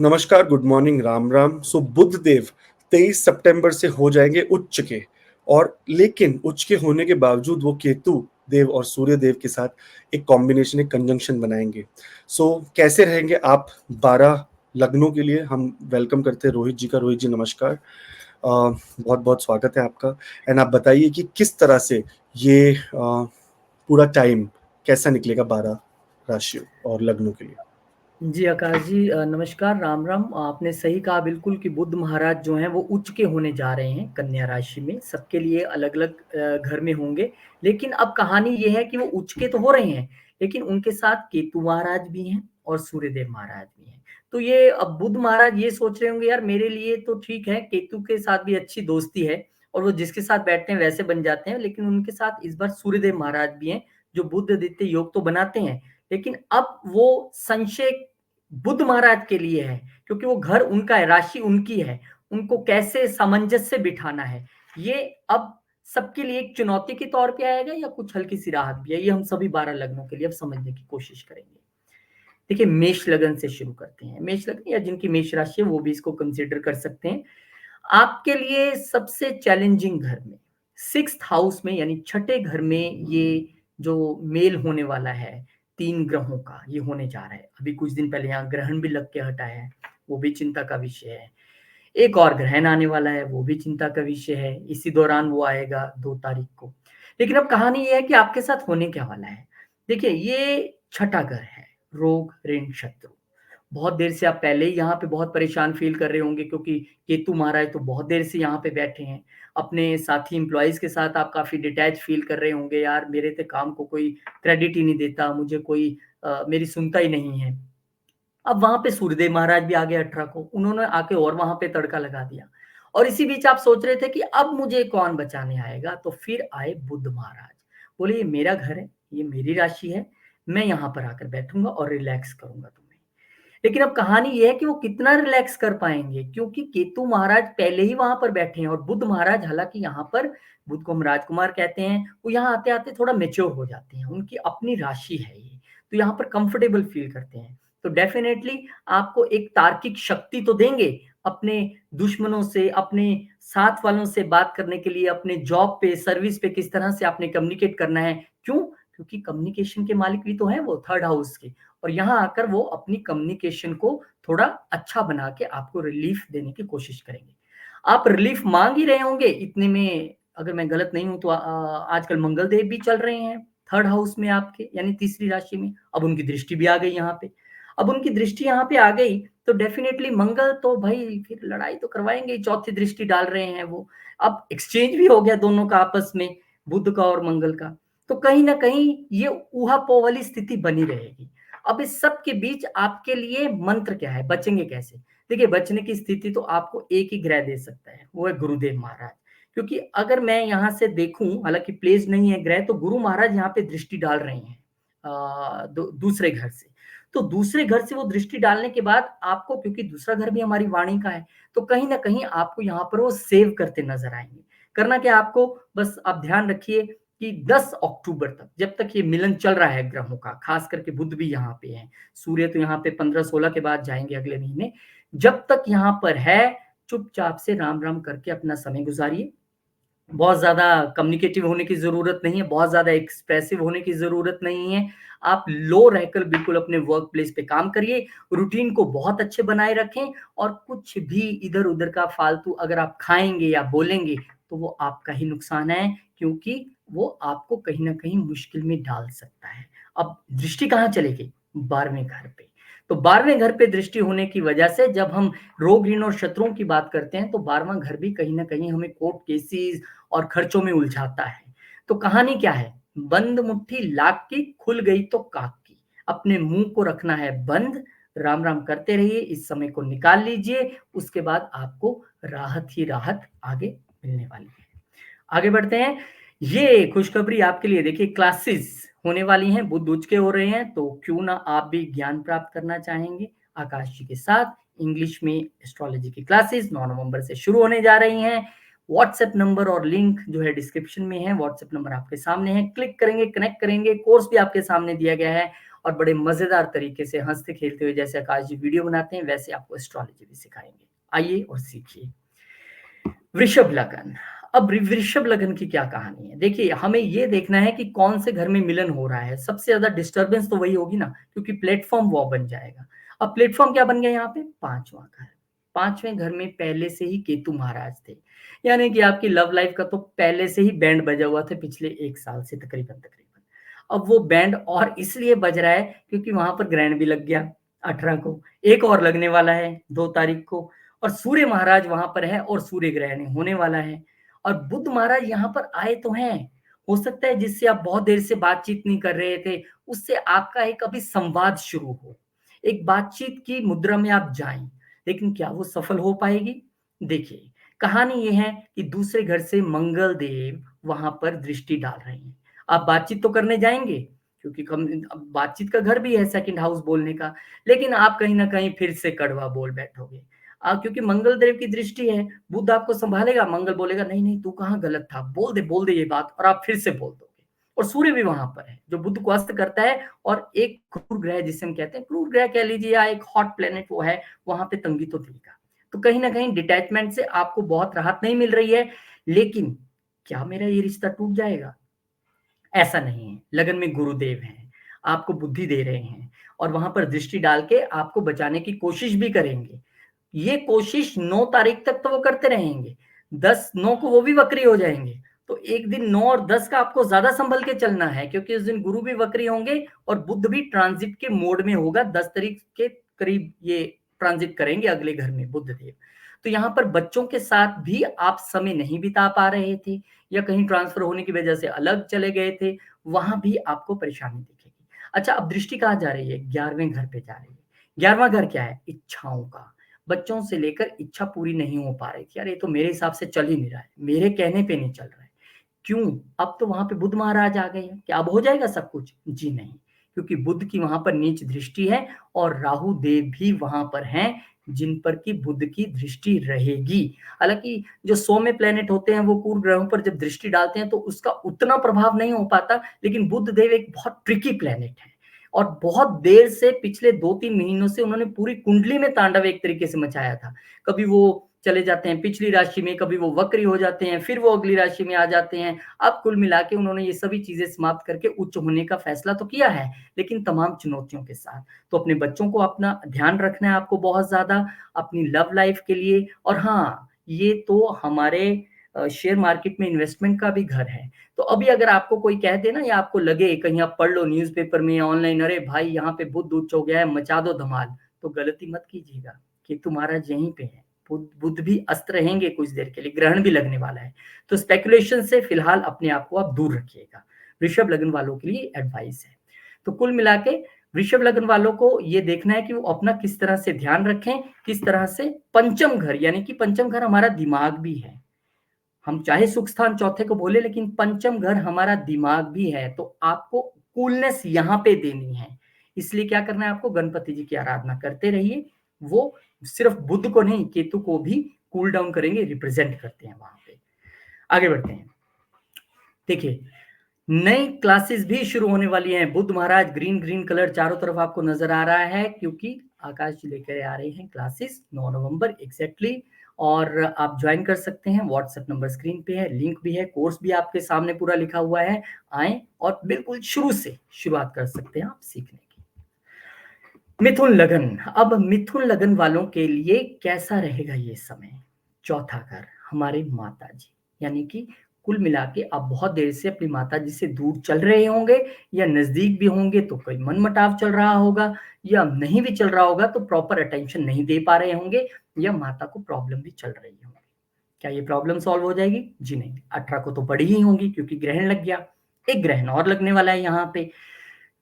नमस्कार, good morning, Ram Ram. सो बुध देव 23 सितंबर से हो जाएंगे उच्च के। और लेकिन उच्च के होने के बावजूद वो केतु देव और सूर्य देव के साथ एक कॉम्बिनेशन, एक कंजंक्शन बनाएंगे। सो कैसे रहेंगे आप 12 लग्नों के लिए? हम वेलकम करते हैं रोहित जी का। रोहित जी नमस्कार, बहुत बहुत स्वागत है आपका। एंड आप बताइए कि किस तरह से ये पूरा टाइम कैसा निकलेगा 12 राशियों और लग्नों के लिए। जी आकाश जी, नमस्कार, राम राम। आपने सही कहा बिल्कुल कि बुध महाराज जो हैं वो उच्च के होने जा रहे हैं कन्या राशि में। सबके लिए अलग अलग घर में होंगे, लेकिन अब कहानी ये है कि वो उच्च के तो हो रहे हैं, लेकिन उनके साथ केतु महाराज भी हैं और सूर्यदेव महाराज भी हैं। तो ये अब बुध महाराज ये सोच रहे होंगे, यार मेरे लिए तो ठीक है, केतु के साथ भी अच्छी दोस्ती है और वो जिसके साथ बैठते हैं वैसे बन जाते हैं, लेकिन उनके साथ इस बार सूर्यदेव महाराज भी हैं जो बुध आदित्य योग तो बनाते हैं। लेकिन अब वो संशय बुध महाराज के लिए है, क्योंकि वो घर उनका है, राशि उनकी है, उनको कैसे सामंजस्य बिठाना है, ये अब सबके लिए एक चुनौती के तौर पे आएगा या कुछ हल्की सी राहत भी है, ये हम सभी 12 लग्नों के लिए अब समझने की कोशिश करेंगे। देखिए, मेष लगन से शुरू करते हैं। मेष लगन या जिनकी मेष राशि है वो भी इसको कंसिडर कर सकते हैं। आपके लिए सबसे चैलेंजिंग घर में, सिक्स्थ हाउस में, यानी छठे घर में ये जो मेल होने वाला है 3 ग्रहों का, ये होने जा रहा है। अभी कुछ दिन पहले यहाँ ग्रहण भी लग के हटा है, वो भी चिंता का विषय है। एक और ग्रहण आने वाला है, वो भी चिंता का विषय है। इसी दौरान वो आएगा 2 तारीख को। लेकिन अब कहानी ये है कि आपके साथ होने क्या वाला है। देखिए, ये छठा घर है, रोग, ऋण, शत्रु। बहुत देर से आप पहले ही यहाँ पे बहुत परेशान फ़ील कर रहे होंगे, क्योंकि केतु महाराज तो बहुत देर से यहाँ पे बैठे हैं। अपने साथी एम्प्लॉइज़ के साथ आप काफ़ी डिटैच फ़ील कर रहे होंगे, यार मेरे तो काम को कोई क्रेडिट ही नहीं देता, मुझे कोई मेरी सुनता ही नहीं है। अब वहाँ पे सूर्यदेव महाराज भी आ गए 18 को, उन्होंने आके और वहाँ पे तड़का लगा दिया। और इसी बीच आप सोच रहे थे कि अब मुझे कौन बचाने आएगा, तो फिर आए बुध महाराज। बोले ये मेरा घर है, ये मेरी राशि है, मैं यहाँ पर आकर बैठूँगा और रिलैक्स करूँगा तुम्हें। लेकिन अब कहानी ये है कि वो कितना रिलैक्स कर पाएँगे, क्योंकि केतु महाराज पहले ही वहाँ पर बैठे हैं और बुध महाराज, हालाँकि यहाँ पर बुध को हम राजकुमार कहते हैं, वो यहाँ आते-आते थोड़ा मैच्योर हो जाते हैं, उनकी अपनी राशि है ये, तो यहाँ पर कंफर्टेबल फ़ील करते हैं। तो डेफ़िनेटली आपको एक तार्किक शक्ति तो देंगे, अपने दुश्मनों से, अपने साथ वालों से बात करने के लिए, अपने जॉब पे, सर्विस पे किस तरह से आपने कम्युनिकेट करना है। क्यों? क्योंकि कम्युनिकेशन के मालिक भी तो हैं वो, थर्ड हाउस के। और यहाँ आकर वो अपनी कम्युनिकेशन को थोड़ा अच्छा बना के आपको रिलीफ देने की कोशिश करेंगे। आप रिलीफ माँग ही रहे होंगे, इतने में अगर मैं गलत नहीं हूँ तो आजकल मंगल देव भी चल रहे हैं थर्ड हाउस में आपके, यानी तीसरी राशि में। अब उनकी दृष्टि भी आ गई यहाँ पे। अब उनकी दृष्टि यहाँ पे आ गई तो डेफ़िनेटली मंगल तो भई फिर लड़ाई तो करवाएँगे ही, चौथी दृष्टि डाल रहे हैं वो। अब एक्सचेंज भी हो गया दोनों का आपस में, बुध का और मंगल का। तो कहीं न कहीं ये ऊहा-पोह वाली स्थिति बनी रहेगी। अब इस सब के बीच आपके लिए मंत्र क्या है? बचेंगे कैसे? देखिए, बचने की स्थिति तो आपको एक ही ग्रह दे सकता है, वो है गुरुदेव महाराज। क्योंकि अगर मैं यहाँ से देखूँ, हालाँकि प्लेस नहीं है ग्रह, तो गुरु महाराज यहाँ पे दृष्टि डाल रहे हैं दूसरे घर से। तो दूसरे घर से वो दृष्टि डालने के बाद आपको, क्योंकि दूसरा घर भी हमारी वाणी का है, तो कहीं न कहीं आपको यहाँ पर वो सेव करते नज़र आएँगे। करना क्या है आपको, बस आप ध्यान रखिए कि 10 अक्टूबर तक, जब तक ये मिलन चल रहा है ग्रहों का, खास करके बुध भी यहाँ पे हैं, सूर्य तो यहाँ पे 15-16 के बाद जाएँगे अगले महीने। जब तक यहाँ पर है, चुपचाप से राम-राम करके अपना समय गुज़ारिए। बहुत ज़्यादा कम्युनिकेटिव होने की ज़रूरत नहीं है, बहुत ज़्यादा एक्सप्रेसिव होने की ज़रूरत नहीं है। आप लो रहकर बिल्कुल अपने वर्क प्लेस पे काम करिए, रूटीन को बहुत अच्छे बनाए रखें और कुछ भी इधर-उधर का फालतू अगर आप खाएँगे या बोलेंगे, तो वो आपका ही नुकसान है, क्योंकि वो आपको कहीं न कहीं मुश्किल में डाल सकता है। अब दृष्टि कहाँ चलेगी? 12वें घर पे। तो 12वें घर पे दृष्टि होने की वजह से जब हम रोग, ऋण और शत्रुओं की बात करते हैं, तो 12वां घर भी कहीं न कहीं हमें कोर्ट केसेज़ और खर्चों में उलझाता है। तो कहानी क्या है? बंद मुट्ठी लाख की, खुल गई तो काक की। अपने मुँह को रखना है बंद, राम-राम करते रहिए, इस समय को निकाल लीजिए, उसके बाद आपको राहत ही राहत आगे मिलने वाली है। आगे बढ़ते हैं। ये खुशखबरी आपके लिए, देखिए क्लासेस होने वाली हैं, बुध उच्च के हो रहे हैं, तो क्यों ना आप भी ज्ञान प्राप्त करना चाहेंगे आकाश जी के साथ। इंग्लिश में एस्ट्रोलॉजी की क्लासेस 9 नवंबर से शुरू होने जा रही हैं। व्हाट्सएप नंबर और लिंक जो है डिस्क्रिप्शन में है, व्हाट्सएप नंबर आपके सामने है, क्लिक करेंगे, कनेक्ट करेंगे, कोर्स भी आपके सामने दिया गया है और बड़े मजेदार तरीके से हंसते खेलते हुए जैसे आकाश जी वीडियो बनाते हैं वैसे आपको एस्ट्रोलॉजी भी सिखाएंगे। आइए और सीखिए। वृषभ लगन। अब वृषभ लगन की क्या कहानी है? देखिए, हमें ये देखना है कि कौन से घर में मिलन हो रहा है। सबसे ज्यादा डिस्टरबेंस तो वही होगी ना, क्योंकि प्लेटफॉर्म वो बन जाएगा। अब प्लेटफॉर्म क्या बन गया यहाँ पे? पांचवा घर। पांचवें घर में पहले से ही केतु महाराज थे, यानी कि आपकी लव लाइफ का तो पहले से ही बैंड बजा हुआ था पिछले 1 साल से तकरीबन तकरीबन। अब वो बैंड और इसलिए बज रहा है क्योंकि वहां पर ग्रहण भी लग गया 18 को, एक और लगने वाला है 2 तारीख को, और सूर्य महाराज वहां पर है और सूर्य ग्रहण होने वाला है। और बुध महाराज यहाँ पर आए तो हैं, हो सकता है जिससे आप बहुत देर से बातचीत नहीं कर रहे थे उससे आपका एक अभी संवाद शुरू हो, एक बातचीत की मुद्रा में आप जाएं, लेकिन क्या वो सफल हो पाएगी? देखिए, कहानी ये है कि दूसरे घर से मंगल देव वहां पर दृष्टि डाल रहे हैं। आप बातचीत तो करने जाएंगे क्योंकि बातचीत का घर भी है सेकंड हाउस बोलने का, लेकिन आप कहीं ना कहीं फिर से कड़वा बोल बैठोगे। क्योंकि मंगल देव की दृष्टि है, बुध आपको संभालेगा, मंगल बोलेगा नहीं नहीं तू कहाँ गलत था, बोल दे ये बात, और आप फिर से बोल दोगे। और सूर्य भी वहां पर है जो बुध को अस्त करता है, और एक क्रूर ग्रह जिसे हम कहते हैं, क्रूर ग्रह कह लीजिए या एक हॉट प्लेनेट वो है, वहां पे तंगी तो देगा। तो कहीं ना कहीं डिटैचमेंट से आपको बहुत राहत नहीं मिल रही है, लेकिन क्या मेरा ये रिश्ता टूट जाएगा? ऐसा नहीं है। लगन में गुरुदेव हैं, आपको बुद्धि दे रहे हैं और वहां पर दृष्टि डाल के आपको बचाने की कोशिश भी करेंगे। ये कोशिश 9 तारीख तक तो वो करते रहेंगे, 10-9 को वो भी वक्री हो जाएंगे। तो एक दिन 9 और 10 का आपको ज्यादा संभल के चलना है, क्योंकि उस दिन गुरु भी वक्री होंगे और बुध भी ट्रांजिट के मोड में होगा। 10 तारीख के करीब ये ट्रांजिट करेंगे अगले घर में बुध देव। तो यहाँ पर बच्चों के साथ भी आप समय नहीं बिता पा रहे थे, या कहीं ट्रांसफर होने की वजह से अलग चले गए थे, वहां भी आपको परेशानी दिखेगी। अच्छा, अब दृष्टि कहाँ जा रही है? 11वें घर पे जा रही है। 11वां घर क्या है? इच्छाओं का। बच्चों से लेकर इच्छा पूरी नहीं हो पा रही थी, यार ये तो मेरे हिसाब से चल ही नहीं रहा है, मेरे कहने पे नहीं चल रहा है। क्यों? अब तो वहां पे बुध महाराज आ गए हैं, क्या अब हो जाएगा सब कुछ? जी नहीं, क्योंकि बुध की वहां पर नीच दृष्टि है और राहु देव भी वहां पर हैं, जिन पर की बुध की दृष्टि रहेगी। हालांकि जो 100 में प्लेनेट होते हैं वो पूर्व ग्रहों पर जब दृष्टि डालते हैं तो उसका उतना प्रभाव नहीं हो पाता, लेकिन बुध देव एक बहुत ट्रिकी प्लेनेट है और बहुत देर से पिछले 2-3 महीनों से उन्होंने पूरी कुंडली में तांडव एक तरीके से मचाया था। कभी वो चले जाते हैं पिछली राशि में, कभी वो वक्री हो जाते हैं, फिर वो अगली राशि में आ जाते हैं। अब कुल मिला के उन्होंने ये सभी चीजें समाप्त करके उच्च होने का फैसला तो किया है, लेकिन तमाम चुनौतियों के साथ। तो अपने बच्चों को अपना ध्यान रखना है आपको बहुत ज्यादा, अपनी लव लाइफ के लिए। और हाँ, ये तो हमारे शेयर मार्केट में इन्वेस्टमेंट का भी घर है। तो अभी अगर आपको कोई कह दे ना, या आपको लगे कहीं आप पढ़ लो न्यूज़पेपर में या ऑनलाइन, अरे भाई यहाँ पे बुध उच्च हो गया है, मचा दो धमाल, तो गलती मत कीजिएगा कि तुम्हारा यहीं पे है। बुध भी अस्त रहेंगे कुछ देर के लिए, ग्रहण भी लगने वाला है। तो स्पेकुलेशन से फिलहाल अपने आप को आप दूर रखिएगा। वृषभ लगन वालों के लिए एडवाइस है। तो कुल मिला के वृषभ लगन वालों को ये देखना है कि वो अपना किस तरह से ध्यान रखें, किस तरह से पंचम घर, यानी कि पंचम घर हमारा दिमाग भी है। हम चाहे सुख स्थान चौथे को बोले, लेकिन पंचम घर हमारा दिमाग भी है। तो आपको कूलनेस यहाँ पे देनी है। इसलिए क्या करना है आपको? गणपति जी की आराधना करते रहिए। वो सिर्फ बुध को नहीं, केतु को भी कूल डाउन करेंगे, रिप्रेजेंट करते हैं वहां पे। आगे बढ़ते हैं। देखिए, नई क्लासेस भी शुरू होने वाली हैं। बुध महाराज ग्रीन ग्रीन कलर चारों तरफ आपको नजर आ रहा है, क्योंकि आकाश जी लेकर आ रहे हैं क्लासेस 9 नवंबर एग्जैक्टली। और आप ज्वाइन कर सकते हैं, व्हाट्सएप नंबर स्क्रीन पे है, लिंक भी है, कोर्स भी आपके सामने पूरा लिखा हुआ है। आए और बिल्कुल शुरू से शुरुआत कर सकते हैं आप सीखने की। मिथुन लगन। अब मिथुन लगन वालों के लिए कैसा रहेगा ये समय? चौथा घर हमारे माता जी, यानी कि कुल मिला के आप बहुत देर से अपनी माता जी से दूर चल रहे होंगे, या नजदीक भी होंगे तो कोई मनमुटाव चल रहा होगा, या नहीं भी चल रहा होगा तो प्रॉपर अटेंशन नहीं दे पा रहे होंगे, या माता को प्रॉब्लम भी चल रही होगी। क्या ये प्रॉब्लम सॉल्व हो जाएगी? जी नहीं, 18 को तो बड़ी ही होंगी, क्योंकि ग्रहण लग गया, एक ग्रहण और लगने वाला है यहाँ पे।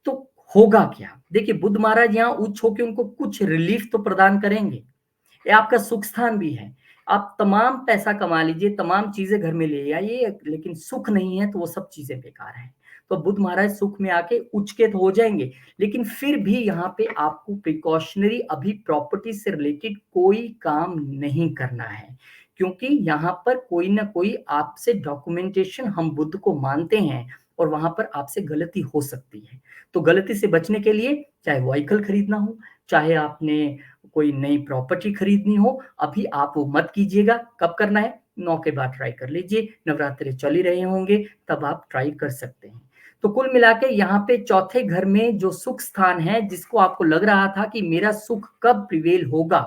तो होगा क्या? देखिए, बुध महाराज यहाँ उच्च होकर उनको कुछ रिलीफ तो प्रदान करेंगे। ये आपका सुख स्थान भी है। आप तमाम पैसा कमा लीजिए, तमाम चीजें घर में ले आइए, लेकिन सुख नहीं है तो वो सब चीजें बेकार हैं। तो बुध महाराज सुख में आके उच्च के तो हो जाएंगे, लेकिन फिर भी यहाँ पे आपको प्रिकॉशनरी अभी प्रॉपर्टी से रिलेटेड कोई काम नहीं करना है, क्योंकि यहाँ पर कोई ना कोई आपसे डॉक्यूमेंटेशन, हम बुध को मानते हैं, और वहां पर आपसे गलती हो सकती है। तो गलती से बचने के लिए चाहे व्हीकल खरीदना हो, चाहे आपने कोई नई प्रॉपर्टी खरीदनी हो, अभी आप वो मत कीजिएगा। कब करना है? 9 के बाद ट्राई कर लीजिए, नवरात्रि चल ही रहे होंगे, तब आप ट्राई कर सकते हैं। तो कुल मिला के यहाँ पे चौथे घर में जो सुख स्थान है, जिसको आपको लग रहा था कि मेरा सुख कब प्रिवेल होगा,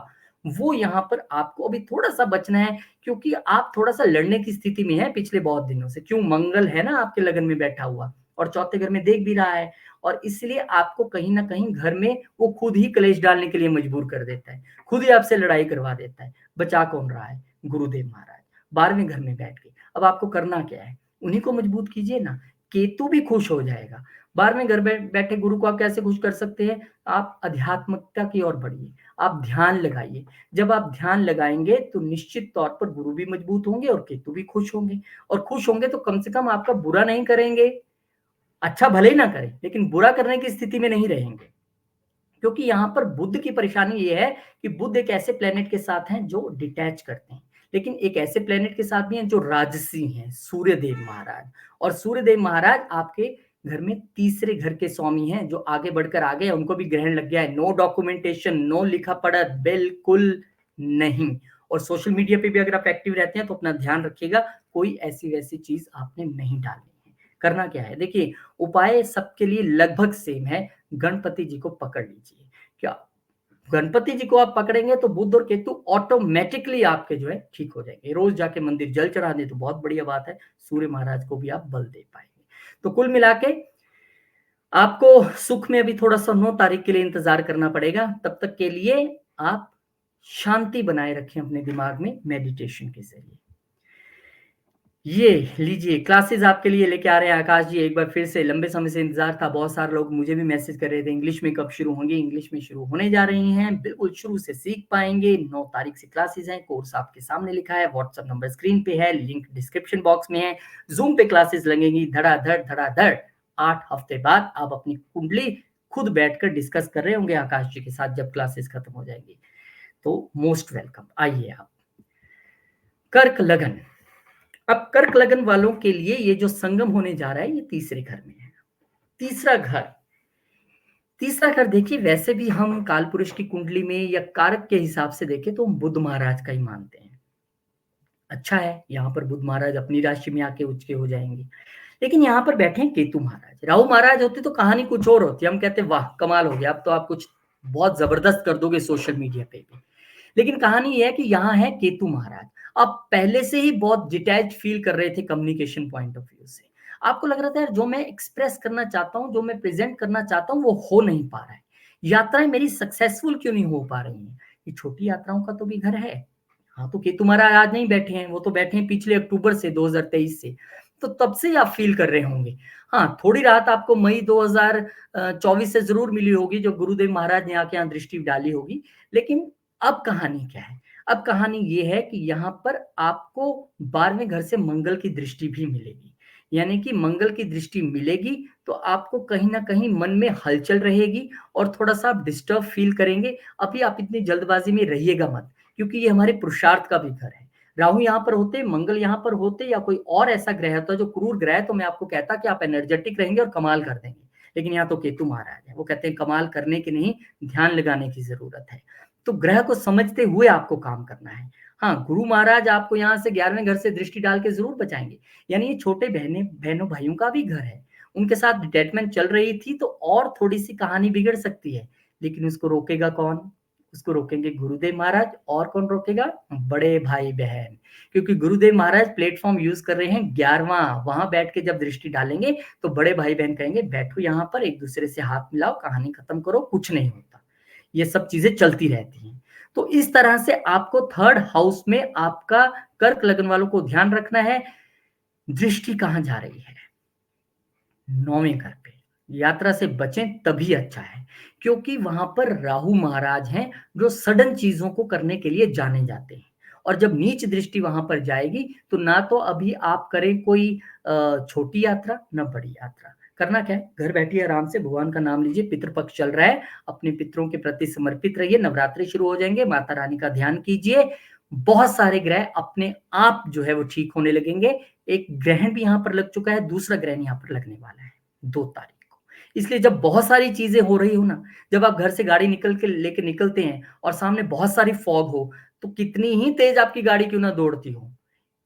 वो यहाँ पर आपको अभी थोड़ा-सा बचना है, क्योंकि आप थोड़ा-सा लड़ने की स्थिति में हैं पिछले बहुत दिनों से। क्यों? मंगल है ना आपके लगन में बैठा हुआ और चौथे घर में देख भी रहा है, और इसलिए आपको कहीं न कहीं घर में वो खुद ही कलेश डालने के लिए मजबूर कर देता है, खुद ही आपसे लड़ाई करवा देता है। बचा कौन रहा है? गुरुदेव महाराज, 12वें घर में बैठ के। अब आपको करना क्या है? उन्हीं को मजबूत कीजिए ना, केतु भी खुश हो जाएगा। 12वें घर बैठे गुरु को आप कैसे खुश कर सकते हैं? आप आध्यात्मिकता की ओर बढ़िए, आप ध्यान लगाइए। जब आप ध्यान लगाएँगे तो निश्चित तौर पर गुरु भी मजबूत होंगे और केतु भी खुश होंगे, और खुश होंगे तो कम से कम आपका बुरा नहीं करेंगे। अच्छा भले ही ना करें, लेकिन बुरा करने की स्थिति में नहीं रहेंगे। क्योंकि यहाँ पर बुध की परेशानी ये है कि बुध एक ऐसे प्लेनेट के साथ हैं जो डिटैच करते हैं, लेकिन एक ऐसे प्लेनेट के साथ भी हैं जो राजसी हैं, सूर्यदेव महाराज। और सूर्यदेव महाराज आपके घर में तीसरे घर के स्वामी हैं, जो आगे बढ़कर आ गए, उनको भी ग्रहण लग गया है। नो डॉक्यूमेंटेशन, नो लिखा पढ़ा, बिल्कुल नहीं। और सोशल मीडिया पे भी अगर आप एक्टिव रहते हैं तो अपना ध्यान रखिएगा, कोई ऐसी वैसी चीज आपने नहीं डालनी है। करना क्या है? देखिए, उपाय सबके लिए लगभग सेम है। गणपति जी को पकड़ लीजिए। क्या गणपति जी को आप पकड़ेंगे तो बुध और केतु ऑटोमेटिकली आपके जो है ठीक हो जाएंगे। रोज जाके मंदिर जल चढ़ा दें तो बहुत बढ़िया बात है, सूर्य महाराज को भी आप बल दे पाएंगे। तो कुल मिला के आपको सुख में अभी थोड़ा सा 9 तारीख के लिए इंतजार करना पड़ेगा। तब तक के लिए आप शांति बनाए रखें अपने दिमाग में मेडिटेशन के जरिए। ये लीजिए क्लासेस आपके लिए लेके आ रहे हैं आकाश जी, एक बार फिर से। लंबे समय से इंतजार था, बहुत सारे लोग मुझे भी मैसेज कर रहे थे इंग्लिश में कब शुरू होंगी। इंग्लिश में शुरू होने जा रही हैं, बिल्कुल शुरू से सीख पाएंगे। 9 तारीख से क्लासेस हैं, कोर्स आपके सामने लिखा है, व्हाट्सएप नंबर स्क्रीन पे है, लिंक डिस्क्रिप्शन बॉक्स में है। जूम पे क्लासेस लगेंगी धड़ाधड़ 8 हफ्ते बाद आप अपनी कुंडली खुद बैठकर डिस्कस कर रहे होंगे आकाश जी के साथ जब क्लासेस खत्म हो जाएंगी। तो मोस्ट वेलकम, आइए आप। कर्क लगन, अब कर्क लगन वालों के लिए ये जो संगम होने जा रहा है, ये तीसरे घर में है। तीसरा घर देखिए, वैसे भी हम काल पुरुष की कुंडली में या कारक के हिसाब से देखें तो हम बुध महाराज का ही मानते हैं। अच्छा है, यहाँ पर बुध महाराज अपनी राशि में आके उच्च के हो जाएंगे, लेकिन यहाँ पर बैठे हैं केतु महाराज। राहु महाराज होते तो कहानी कुछ और होती, हम कहते वाह कमाल हो गया, अब तो आप कुछ बहुत जबरदस्त कर दोगे सोशल मीडिया पे भी। लेकिन कहानी ये है कि यहाँ है केतु महाराज। आप पहले से ही बहुत डिटैच फील कर रहे थे कम्युनिकेशन पॉइंट ऑफ व्यू से। आपको लग रहा था यार, जो मैं एक्सप्रेस करना चाहता हूँ, जो मैं प्रेजेंट करना चाहता हूँ, वो हो नहीं पा रहा है। यात्राएं मेरी सक्सेसफुल क्यों नहीं हो पा रही हैं? ये छोटी यात्राओं का तो भी घर है। हाँ, तो केतु महाराज आज नहीं बैठे हैं, वो तो बैठे हैं पिछले अक्टूबर से, 2023 से। तो तब से ही आप फील कर रहे होंगे। हाँ, थोड़ी राहत आपको मई 2024 से जरूर मिली होगी, जो गुरुदेव महाराज ने आके यहाँ दृष्टि डाली होगी। लेकिन अब कहानी क्या है? अब कहानी ये है कि यहाँ पर आपको 12वें घर से मंगल की दृष्टि भी मिलेगी। यानी कि मंगल की दृष्टि मिलेगी तो आपको कहीं ना कहीं मन में हलचल रहेगी और थोड़ा सा आप डिस्टर्ब फील करेंगे। अभी आप इतनी जल्दबाजी में रहिएगा मत, क्योंकि ये हमारे पुरुषार्थ का भी घर है। राहु यहाँ पर होते, मंगल यहाँ पर होते, या कोई और ऐसा ग्रह होता जो क्रूर ग्रह है, तो मैं आपको कहता कि आप एनर्जेटिक रहेंगे और कमाल कर देंगे। लेकिन यहाँ तो केतु महाराज है, वो कहते हैं कमाल करने की नहीं, ध्यान लगाने की जरूरत है। तो ग्रह को समझते हुए आपको काम करना है। हाँ, गुरु महाराज आपको यहाँ से 11वें घर से दृष्टि डाल के जरूर बचाएंगे। यानी ये छोटे बहनों भाइयों का भी घर है, उनके साथ डिटैचमेंट चल रही थी तो और थोड़ी सी कहानी बिगड़ सकती है, लेकिन उसको रोकेगा कौन? उसको रोकेंगे गुरुदेव महाराज। और कौन रोकेगा? बड़े भाई बहन। क्योंकि गुरुदेव महाराज प्लेटफॉर्म यूज कर रहे हैं 11वां, वहां बैठ के जब दृष्टि डालेंगे तो बड़े भाई बहन कहेंगे बैठो यहाँ पर, एक दूसरे से हाथ मिलाओ, कहानी खत्म करो, कुछ नहीं होता। ये सब चीजें चलती रहती हैं। तो इस तरह से आपको 3rd हाउस में आपका कर्क लगन वालों को ध्यान रखना है। दृष्टि कहां जा रही है? 9वें घर पे। यात्रा से बचें तभी अच्छा है, क्योंकि वहां पर राहु महाराज हैं जो सडन चीजों को करने के लिए जाने जाते हैं। और जब नीच दृष्टि वहां पर जाएगी तो ना तो अभी आप करें कोई छोटी यात्रा, ना बड़ी यात्रा। करना क्या है? घर बैठिए, आराम से भगवान का नाम लीजिए, पितृपक्ष चल रहा है, अपने पितरों के प्रति समर्पित रहिए। नवरात्रि शुरू हो जाएंगे, माता रानी का ध्यान कीजिए, बहुत सारे ग्रह अपने आप जो है वो ठीक होने लगेंगे। एक ग्रहण भी यहाँ पर लग चुका है, दूसरा ग्रहण यहाँ पर लगने वाला है 2 तारीख को। इसलिए जब बहुत सारी चीजें हो रही हो ना, जब आप घर से गाड़ी निकल के लेके निकलते हैं और सामने बहुत सारी फॉग हो, तो कितनी ही तेज आपकी गाड़ी क्यों ना दौड़ती हो,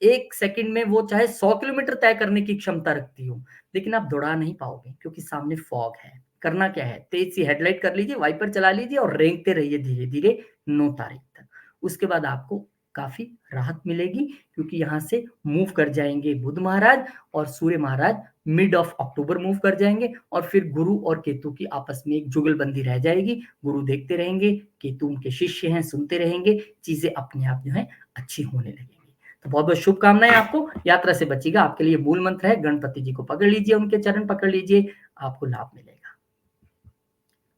1 सेकंड में वो चाहे 100 किलोमीटर तय करने की क्षमता रखती हो, लेकिन आप दौड़ा नहीं पाओगे क्योंकि सामने फॉग है। करना क्या है, तेज सी हेडलाइट कर लीजिए, वाइपर चला लीजिए और रेंगते रहिए धीरे-धीरे 9 तारीख तक। उसके बाद आपको काफ़ी राहत मिलेगी क्योंकि यहाँ से मूव कर जाएँगे बुध महाराज और सूर्य महाराज मिड ऑफ अक्टूबर मूव कर जाएँगे और फिर गुरु और केतु की आपस में एक जुगलबंदी रह जाएगी। गुरु देखते रहेंगे, केतु उनके शिष्य हैं, सुनते रहेंगे, चीज़ें अपने आप जो है अच्छी होने लगेंगी। तो बहुत-बहुत शुभकामनाएँ आपको, यात्रा से बचिएगा। आपके लिए मूल मंत्र है गणपति जी को पकड़ लीजिए, उनके चरण पकड़ लीजिए, आपको लाभ मिलेगा।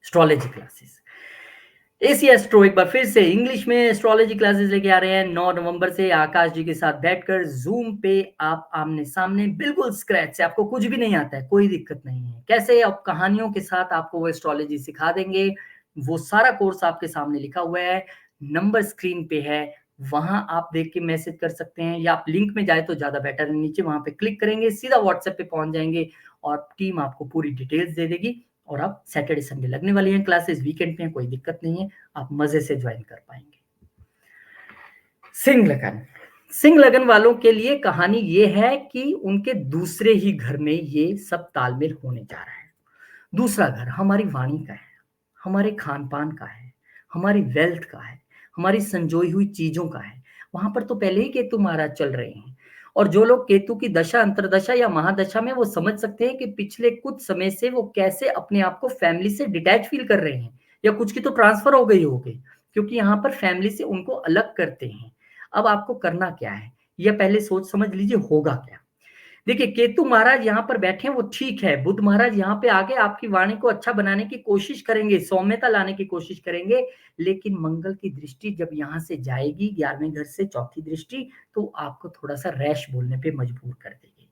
एस्ट्रोलॉजी क्लासेस एसी एस्ट्रो एक बार फिर से इंग्लिश में एस्ट्रोलॉजी क्लासेस लेके आ रहे हैं 9 नवंबर से आकाश जी के साथ बैठकर जूम पे आप आमने सामने बिल्कुल स्क्रैच से, आपको कुछ भी नहीं आता है, कोई दिक्कत नहीं है। कैसे अब कहानियों के साथ आपको वो एस्ट्रोलॉजी सिखा देंगे, वो सारा कोर्स आपके सामने लिखा हुआ है, नंबर स्क्रीन पे है, वहां आप देख के मैसेज कर सकते हैं या आप लिंक में जाए तो ज्यादा बेटर है, नीचे वहां पे क्लिक करेंगे सीधा व्हाट्सएप पे पहुंच जाएंगे और टीम आपको पूरी डिटेल्स दे देगी और आप सैटरडे संडे लगने वाली हैं क्लासेस, वीकेंड में कोई दिक्कत नहीं है, आप मजे से ज्वाइन कर पाएंगे। सिंह लगन, सिंह लगन वालों के लिए कहानी ये है कि उनके दूसरे ही घर में ये सब तालमेल होने जा रहा है। दूसरा घर हमारी वाणी का है, हमारे खान पान का है, हमारी वेल्थ का है, हमारी संजोई हुई चीजों का है। वहां पर तो पहले ही केतु महाराज चल रहे हैं और जो लोग केतु की दशा अंतरदशा या महादशा में, वो समझ सकते हैं कि पिछले कुछ समय से वो कैसे अपने आप को फैमिली से डिटैच फील कर रहे हैं या कुछ की तो ट्रांसफर हो गई होगी क्योंकि यहाँ पर फैमिली से उनको अलग करते हैं। अब आपको करना क्या है, यह पहले सोच समझ लीजिए होगा क्या। देखिए केतु महाराज यहाँ पर बैठे हैं वो ठीक है, बुध महाराज यहाँ पे आगे आपकी वाणी को अच्छा बनाने की कोशिश करेंगे, सौम्यता लाने की कोशिश करेंगे, लेकिन मंगल की दृष्टि जब यहाँ से जाएगी 11वें घर से चौथी दृष्टि, तो आपको थोड़ा सा रैश बोलने पे मजबूर कर देगी।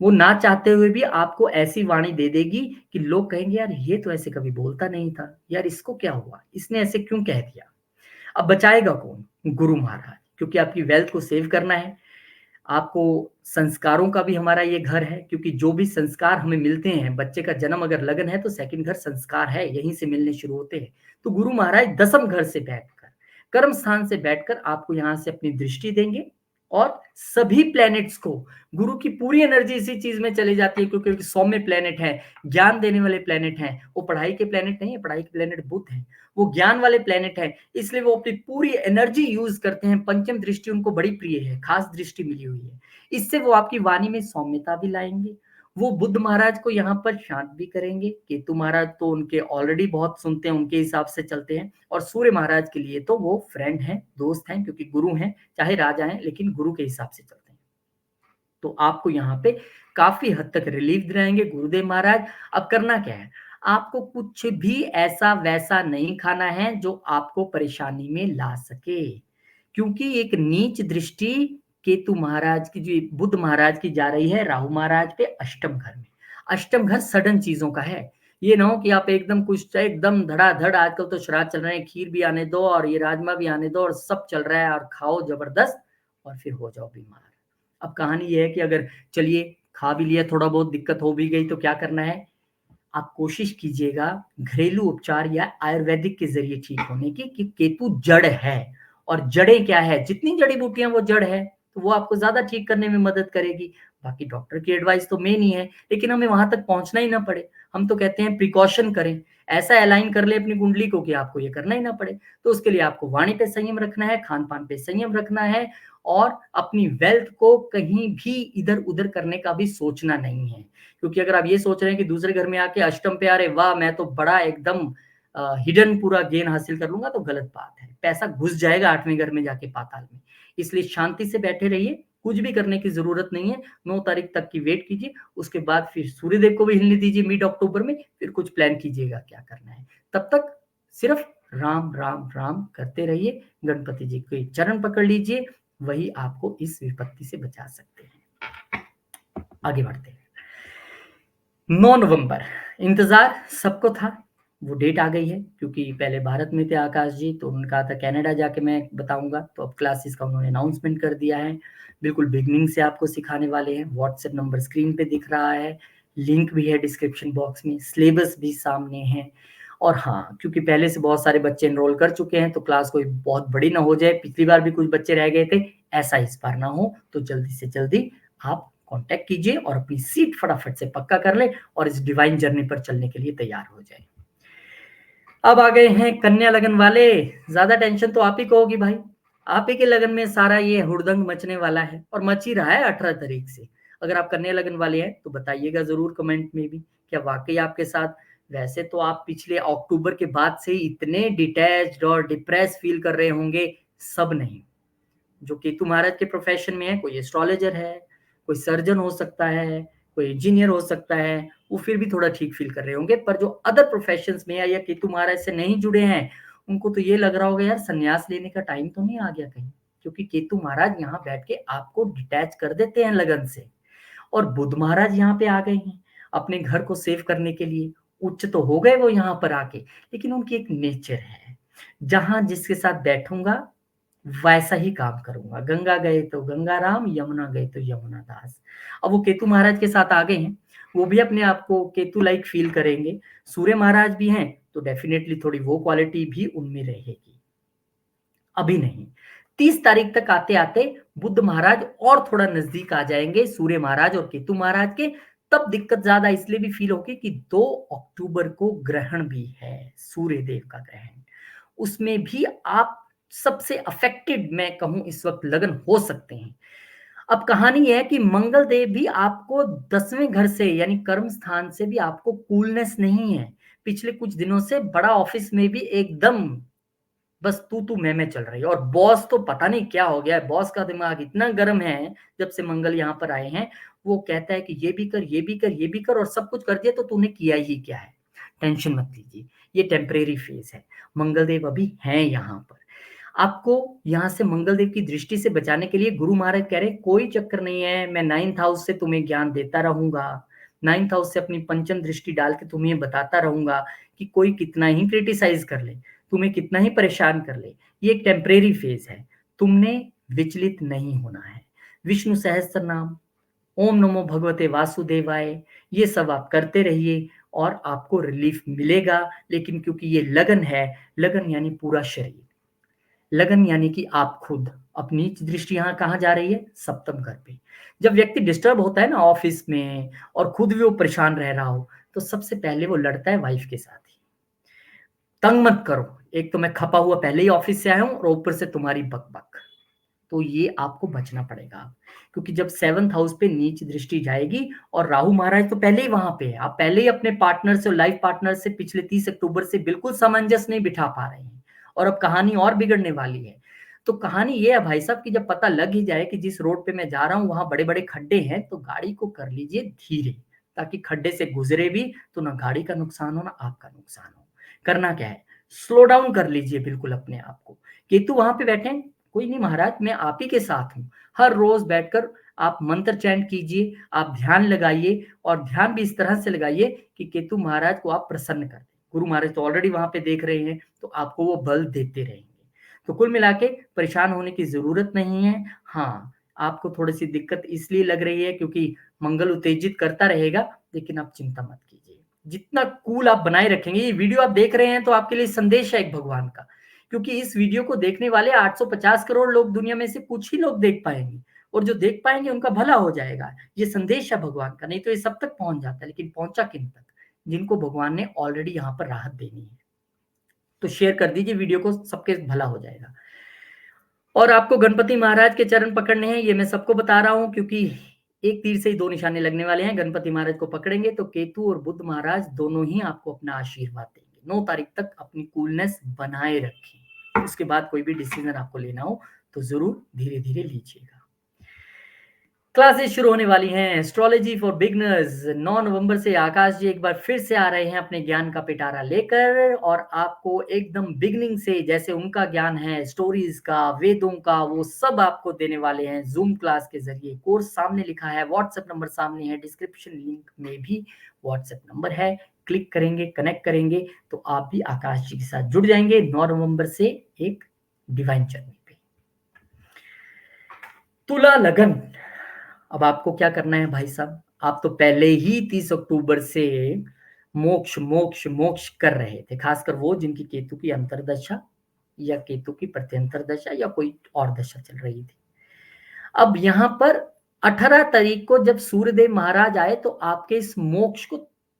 वो ना चाहते हुए भी आपको ऐसी वाणी दे देगी कि लोग कहेंगे यार ये तो ऐसे कभी बोलता नहीं था, यार इसको क्या हुआ, इसने ऐसे क्यों कह दिया। अब बचाएगा कौन, गुरु महाराज, क्योंकि आपकी वेल्थ को सेव करना है। आपको संस्कारों का भी हमारा ये घर है क्योंकि जो भी संस्कार हमें मिलते हैं, बच्चे का जन्म अगर लगन है तो सेकंड घर संस्कार है, यहीं से मिलने शुरू होते हैं। तो गुरु महाराज दसम घर से बैठकर, कर्म स्थान से बैठकर आपको यहाँ से अपनी दृष्टि देंगे और सभी प्लैनेट्स को, गुरु की पूरी एनर्जी इसी चीज में चली जाती है क्योंकि सौम्य प्लैनेट है, ज्ञान देने वाले प्लैनेट हैं, वो पढ़ाई के प्लैनेट नहीं है, पढ़ाई के प्लैनेट बुध है, वो ज्ञान वाले प्लैनेट है, इसलिए वो अपनी पूरी एनर्जी यूज करते हैं। पंचम दृष्टि उनको बड़ी प्रिय है, खास दृष्टि मिली हुई है, इससे वो आपकी वाणी में सौम्यता भी लाएंगे। वो बुद्ध महाराज को यहाँ पर शांत भी करेंगे, केतु महाराज तो उनके ऑलरेडी बहुत सुनते हैं, उनके हिसाब से चलते हैं, और सूर्य महाराज के लिए तो वो फ्रेंड हैं, दोस्त हैं, क्योंकि गुरु हैं, चाहे राजा हैं लेकिन गुरु के हिसाब से चलते हैं। तो आपको यहाँ पे काफी हद तक रिलीफ दिलाएंगे गुरुदेव महाराज। अब करना क्या है, आपको कुछ भी ऐसा वैसा नहीं खाना है जो आपको परेशानी में ला सके, क्योंकि एक नीच दृष्टि केतु महाराज की, जो बुध महाराज की जा रही है राहु महाराज पे अष्टम घर में। अष्टम घर सडन चीजों का है, ये ना हो कि आप एकदम कुछ एकदम धड़ाधड़, आजकल तो श्राद्ध चल रहे हैं, खीर भी आने दो और ये राजमा भी आने दो और सब चल रहा है और खाओ जबरदस्त और फिर हो जाओ बीमार। अब कहानी ये है कि अगर चलिए खा भी लिया, थोड़ा बहुत दिक्कत हो भी गई तो क्या करना है, आप कोशिश कीजिएगा घरेलू उपचार या आयुर्वेदिक के जरिए ठीक होने की, कि केतु जड़ है और जड़ें क्या है, जितनी जड़ी बूटियां वो जड़ है तो वो आपको ज्यादा ठीक करने में मदद करेगी। बाकी डॉक्टर की एडवाइस तो मेन ही है, लेकिन हमें वहां तक पहुंचना ही ना पड़े। हम तो कहते हैं प्रिकॉशन करें, ऐसा अलाइन कर ले अपनी कुंडली को कि आपको ये करना ही ना पड़े। तो उसके लिए आपको वाणी पे संयम रखना है, खान पान पे संयम रखना है और अपनी वेल्थ को कहीं भी इधर उधर करने का भी सोचना नहीं है। क्योंकि अगर आप ये सोच रहे हैं कि दूसरे घर में आके अष्टम पे आ रहे, वाह मैं तो बड़ा एकदम हिडन पूरा गेन हासिल कर लूंगा, तो गलत बात है, पैसा घुस जाएगा 8वें घर में जाके पाताल में। इसलिए शांति से बैठे रहिए, कुछ भी करने की जरूरत नहीं है, 9 तारीख तक की वेट कीजिए, उसके बाद फिर सूर्यदेव को भी हिलने दीजिए मिड अक्टूबर में, फिर कुछ प्लान कीजिएगा क्या करना है। तब तक सिर्फ राम राम राम करते रहिए, गणपति जी के चरण पकड़ लीजिए, वही आपको इस विपत्ति से बचा सकते हैं। आगे बढ़ते हैं। 9 नवंबर इंतजार सबको था, वो डेट आ गई है, क्योंकि पहले भारत में थे आकाश जी, तो उन्होंने कहा था कनाडा जाके मैं बताऊंगा, तो अब क्लासेस का उन्होंने अनाउंसमेंट कर दिया है। बिल्कुल बिगनिंग से आपको सिखाने वाले हैं। व्हाट्सएप नंबर स्क्रीन पे दिख रहा है, लिंक भी है डिस्क्रिप्शन बॉक्स में, सिलेबस भी सामने है। और हाँ, क्योंकि पहले से बहुत सारे बच्चे एनरोल कर चुके हैं, तो क्लास कोई बहुत बड़ी ना हो जाए, पिछली बार भी कुछ बच्चे रह गए थे, ऐसा इस बार ना हो, तो जल्दी से जल्दी आप कांटेक्ट कीजिए और अपनी सीट फटाफट से पक्का कर ले और इस डिवाइन जर्नी पर चलने के लिए तैयार हो जाए। अब आ गए हैं कन्या लगन वाले। ज्यादा टेंशन तो आप ही को होगी भाई, आप ही के लगन में सारा ये हुड़दंग मचने वाला है और मच ही रहा है 18 तारीख से। अगर आप कन्या लगन वाले हैं तो बताइएगा जरूर कमेंट में भी, क्या वाकई आपके साथ। वैसे तो आप पिछले अक्टूबर के बाद से इतने डिटैच्ड और डिप्रेस फील कर रहे होंगे, सब नहीं। जो केतु महाराज के प्रोफेशन में है, कोई एस्ट्रोलॉजर है, कोई सर्जन हो सकता है, कोई इंजीनियर हो सकता है, वो फिर भी थोड़ा ठीक फील कर रहे होंगे। पर जो अदर प्रोफेशंस में है या केतु महाराज से नहीं जुड़े हैं, उनको तो ये लग रहा होगा यार संन्यास लेने का टाइम तो नहीं आ गया कहीं, क्योंकि केतु महाराज यहाँ बैठ के आपको डिटैच कर देते हैं लगन से। और बुध महाराज यहाँ पे आ गए हैं अपने घर को सेव करने के लिए। उच्च तो हो गए वो यहाँ पर आके, लेकिन उनकी एक नेचर है, जहां जिसके साथ बैठूंगा वैसा ही काम करूंगा। गंगा गए तो गंगा राम, यमुना गए तो यमुना दास। अब वो केतु महाराज के साथ आ गए हैं, वो भी अपने आप को केतु लाइक फील करेंगे। सूर्य महाराज भी हैं, तो डेफिनेटली थोड़ी वो क्वालिटी भी उनमें रहेगी। अभी नहीं, 30 तारीख तक आते आते बुद्ध महाराज और थोड़ा नजदीक आ जाएंगे सूर्य महाराज और केतु महाराज के। तब दिक्कत ज्यादा इसलिए भी फील होगी कि 2 अक्टूबर को ग्रहण भी है, सूर्य देव का ग्रहण। उसमें भी आप सबसे अफेक्टेड मैं कहूं इस वक्त लगन हो सकते हैं। अब कहानी यह है कि मंगल देव भी आपको 10वें घर से यानी कर्म स्थान से भी आपको कूलनेस नहीं है। पिछले कुछ दिनों से बड़ा ऑफिस में भी एकदम बस तू मैं चल रही है, और बॉस तो पता नहीं क्या हो गया है, बॉस का दिमाग इतना गर्म है जब से मंगल यहाँ पर आए हैं। वो कहता है कि ये भी कर, ये भी कर, ये भी कर, और सब कुछ कर दिया तो तूने किया ही क्या है। टेंशन मत लीजिए, ये टेम्परेरी फेज है। मंगल देव अभी हैं यहाँ पर। आपको यहाँ से मंगल देव की दृष्टि से बचाने के लिए गुरु महाराज कह रहे हैं कोई चक्कर नहीं है, मैं 9th हाउस से तुम्हें ज्ञान देता रहूंगा। 9th हाउस से अपनी पंचम दृष्टि डाल के तुम्हें बताता रहूंगा कि कोई कितना ही क्रिटिसाइज कर ले, तुम्हें कितना ही परेशान कर ले, ये एक टेम्परेरी फेज है, तुमने विचलित नहीं होना है। विष्णु सहस्त्र नाम, ओम नमो भगवते वासुदेवाय, ये सब आप करते रहिए और आपको रिलीफ मिलेगा। लेकिन क्योंकि ये लगन है, लगन यानी पूरा शरीर, लगन यानी कि आप खुद। अपनी दृष्टि यहाँ कहाँ जा रही है, सप्तम घर पे। जब व्यक्ति डिस्टर्ब होता है ना ऑफिस में और खुद भी वो परेशान रह रहा हो, तो सबसे पहले वो लड़ता है वाइफ के साथ ही। तंग मत करो, एक तो मैं खपा हुआ पहले ही ऑफिस से आया हूं और ऊपर से तुम्हारी बकबक, तो ये आपको बचना पड़ेगा। क्योंकि जब 7th हाउस पे नीच दृष्टि जाएगी, और राहु महाराज तो पहले ही वहां पे है, आप पहले ही अपने पार्टनर से, लाइफ पार्टनर से पिछले 30 अक्टूबर से बिल्कुल सामंजस्य नहीं बिठा पा रहे हैं, और अब कहानी और बिगड़ने वाली है। तो कहानी ये है भाई साहब कि जब पता लग ही जाए कि जिस रोड पे मैं जा रहा हूँ वहां बड़े बड़े खड्डे हैं, तो गाड़ी को कर लीजिए धीरे, ताकि खड्डे से गुजरे भी तो ना गाड़ी का नुकसान हो ना आपका नुकसान हो। करना क्या है, स्लो डाउन कर लीजिए बिल्कुल अपने आप को। केतु वहां पे बैठे हैं, कोई नहीं महाराज मैं आप ही के साथ हूँ। हर रोज बैठकर आप मंत्र चैंट कीजिए, आप ध्यान लगाइए, और ध्यान भी इस तरह से लगाइए कि केतु महाराज को आप प्रसन्न कर दें। गुरु महाराज तो ऑलरेडी वहां पे देख रहे हैं, तो आपको वो बल देते रहेंगे। तो कुल मिला के परेशान होने की जरूरत नहीं है। हाँ, आपको थोड़ी सी दिक्कत इसलिए लग रही है क्योंकि मंगल उत्तेजित करता रहेगा, लेकिन आप चिंता मत कीजिए। जितना कूल आप बनाए रखेंगे, ये वीडियो आप देख रहे हैं तो आपके लिए संदेश है एक भगवान का, क्योंकि इस वीडियो को देखने वाले 850 करोड़ लोग दुनिया में से कुछ ही लोग देख पाएंगे, और जो देख पाएंगे उनका भला हो जाएगा। ये संदेश है भगवान का, नहीं तो ये सब तक पहुंच जाता है, लेकिन पहुंचा किन तक, जिनको भगवान ने ऑलरेडी यहाँ पर राहत देनी है। तो शेयर कर दीजिए वीडियो को, सबके भला हो जाएगा। और आपको गणपति महाराज के चरण पकड़ने हैं, ये मैं सबको बता रहा हूं, क्योंकि एक तीर से ही दो निशाने लगने वाले हैं। गणपति महाराज को पकड़ेंगे तो केतु और बुध महाराज दोनों ही आपको अपना आशीर्वाद देंगे। 9 तारीख तक अपनी कूलनेस बनाए रखें, उसके बाद कोई भी डिसीजन आपको लेना हो तो जरूर धीरे धीरे लीजिएगा। क्लासेस शुरू होने वाली हैं एस्ट्रोलॉजी फॉर बिगनर्स। 9 नवंबर से आकाश जी एक बार फिर से आ रहे हैं अपने ज्ञान का पिटारा लेकर, और आपको एकदम बिगनिंग से, जैसे उनका ज्ञान है स्टोरीज का, वेदों का, वो सब आपको देने वाले हैं जूम क्लास के जरिए। कोर्स सामने लिखा है, व्हाट्सएप नंबर सामने है, डिस्क्रिप्शन लिंक में भी व्हाट्सएप नंबर है। क्लिक करेंगे, कनेक्ट करेंगे तो आप भी आकाश जी के साथ जुड़ जाएंगे 9 नवंबर से एक डिवाइन जर्नी पे। तुला लगन, अब आपको क्या करना है भाई साहब, आप तो पहले ही 30 अक्टूबर से मोक्ष मोक्ष मोक्ष कर रहे थे, खासकर वो जिनकी केतु की अंतरदशा या केतु की प्रत्यंतर दशा या कोई और दशा चल रही थी। अब यहाँ पर 18 तारीख को जब सूर्यदेव महाराज आए तो आपके इस मोक्ष को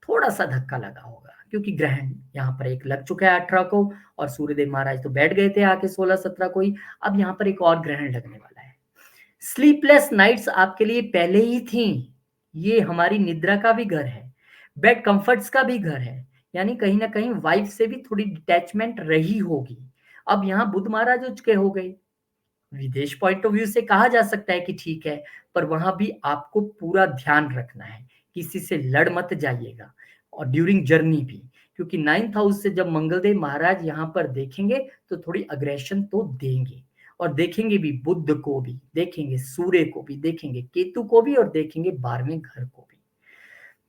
थोड़ा सा धक्का लगा होगा, क्योंकि ग्रहण यहाँ पर एक लग चुका है 18 को, और सूर्यदेव महाराज तो बैठ गए थे आके 16-17 को ही। अब यहाँ पर एक और ग्रहण लगने वाला है। स्लीपलेस नाइट्स आपके लिए पहले ही थी, ये हमारी निद्रा का भी घर है, बेड कंफर्ट्स का भी घर है, यानी कहीं ना कहीं वाइफ से भी थोड़ी डिटैचमेंट रही होगी। अब यहाँ बुध महाराज उच्च के हो गए, विदेश पॉइंट ऑफ व्यू से कहा जा सकता है कि ठीक है, पर वहां भी आपको पूरा ध्यान रखना है, किसी से लड़ मत जाइएगा, और ड्यूरिंग जर्नी भी, क्योंकि 9th हाउस से जब मंगलदेव महाराज यहाँ पर देखेंगे तो थोड़ी अग्रेशन तो देंगे, और देखेंगे भी बुध को भी, देखेंगे सूर्य को भी, देखेंगे केतु को भी, और देखेंगे 12वें घर को भी।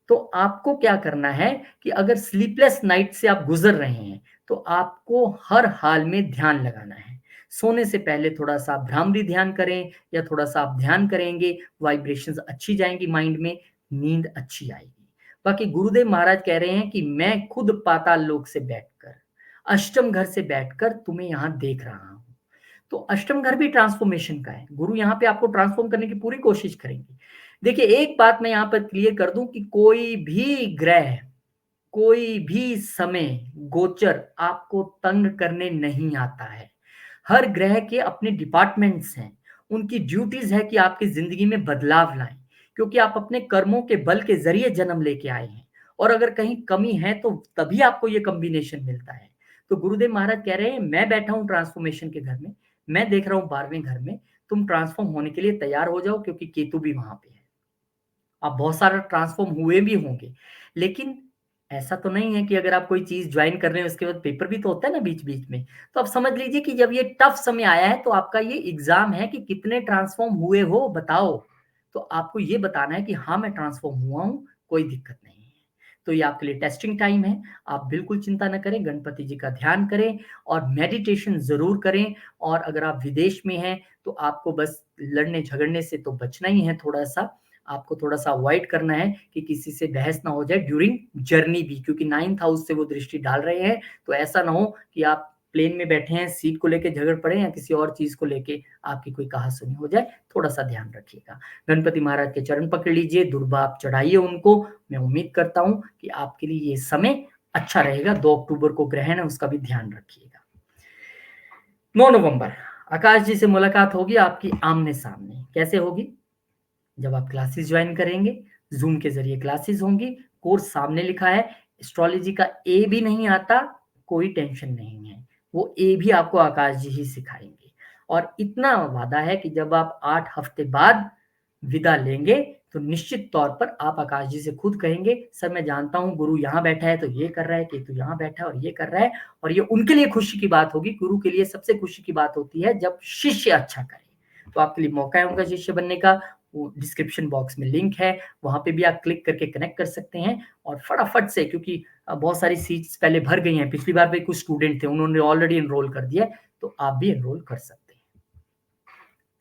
तो आपको क्या करना है कि अगर स्लीपलेस नाइट से आप गुजर रहे हैं तो आपको हर हाल में ध्यान लगाना है। सोने से पहले थोड़ा सा आप भ्रामरी ध्यान करें, या थोड़ा सा आप ध्यान करेंगे, वाइब्रेशंस अच्छी जाएंगी माइंड में, नींद अच्छी आएगी। बाकी गुरुदेव महाराज कह रहे हैं कि मैं खुद पाताल लोक से बैठकर, अष्टम घर से बैठकर तुम्हें यहाँ देख रहा हूं। तो अष्टम घर भी ट्रांसफॉर्मेशन का है, गुरु यहाँ पे आपको ट्रांसफॉर्म करने की पूरी कोशिश करेंगे। देखिए एक बात मैं यहाँ पर क्लियर कर दूं कि कोई भी ग्रह, कोई भी समय गोचर आपको तंग करने नहीं आता है। हर ग्रह के अपने डिपार्टमेंट्स हैं, उनकी ड्यूटीज है कि आपकी जिंदगी में बदलाव लाएं, क्योंकि आप अपने कर्मों के बल के जरिए जन्म लेके आए हैं, और अगर कहीं कमी है तो तभी आपको ये कॉम्बिनेशन मिलता है। तो गुरुदेव महाराज कह रहे हैं मैं बैठा हूं ट्रांसफॉर्मेशन के घर में, मैं देख रहा हूं 12वें घर में, तुम ट्रांसफॉर्म होने के लिए तैयार हो जाओ, क्योंकि केतु भी वहां पे है। आप बहुत सारा ट्रांसफॉर्म हुए भी होंगे, लेकिन ऐसा तो नहीं है कि अगर आप कोई चीज ज्वाइन कर रहे हैं उसके बाद पेपर भी तो होता है ना बीच बीच में। तो आप समझ लीजिए कि जब ये टफ समय आया है तो आपका ये एग्जाम है कि कितने ट्रांसफॉर्म हुए हो बताओ। तो आपको ये बताना है कि हाँ मैं ट्रांसफॉर्म हुआ हूँ, कोई दिक्कत नहीं है। तो ये आपके लिए टेस्टिंग टाइम है, आप बिल्कुल चिंता न करें, गणपति जी का ध्यान करें और मेडिटेशन जरूर करें। और अगर आप विदेश में हैं तो आपको बस लड़ने झगड़ने से तो बचना ही है, थोड़ा सा आपको थोड़ा सा अवॉइड करना है कि किसी से बहस ना हो जाए ड्यूरिंग जर्नी भी, क्योंकि 9th हाउस से वो दृष्टि डाल रहे हैं। तो ऐसा ना हो कि आप प्लेन में बैठे हैं, सीट को लेके झगड़ पड़े या किसी और चीज को लेके आपकी कोई कहासुनी हो जाए, थोड़ा सा ध्यान रखिएगा। गणपति महाराज के चरण पकड़ लीजिए, दुर्बा आप चढ़ाइए उनको। मैं उम्मीद करता हूं कि आपके लिए ये समय अच्छा रहेगा। 2 अक्टूबर को ग्रहण है, उसका भी ध्यान रखिएगा। 9 नवंबर आकाश जी से मुलाकात होगी आपकी आमने सामने। कैसे होगी? जब आप क्लासेस ज्वाइन करेंगे, जूम के जरिए क्लासेस होंगी, कोर्स सामने लिखा है, एस्ट्रोलॉजी का ए भी नहीं आता, कोई टेंशन नहीं है, वो ए भी आपको आकाश जी ही सिखाएंगे। और इतना वादा है कि जब आप 8 हफ्ते बाद विदा लेंगे तो निश्चित तौर पर आप आकाश जी से खुद कहेंगे सर मैं जानता हूं गुरु यहाँ बैठा है तो ये कर रहा है, केतु यहाँ बैठा है और ये कर रहा है। और ये उनके लिए खुशी की बात होगी, गुरु के लिए सबसे खुशी की बात होती है जब शिष्य अच्छा करे। तो आपके लिए मौका है उनका शिष्य बनने का, वो डिस्क्रिप्शन बॉक्स में लिंक है, वहां पे भी आप क्लिक करके कनेक्ट कर सकते हैं। और फटाफट से, क्योंकि बहुत सारी सीट्स पहले भर गई हैं, पिछली बार भी कुछ स्टूडेंट थे उन्होंने ऑलरेडी एनरोल कर दिया, तो आप भी एनरोल कर सकते हैं।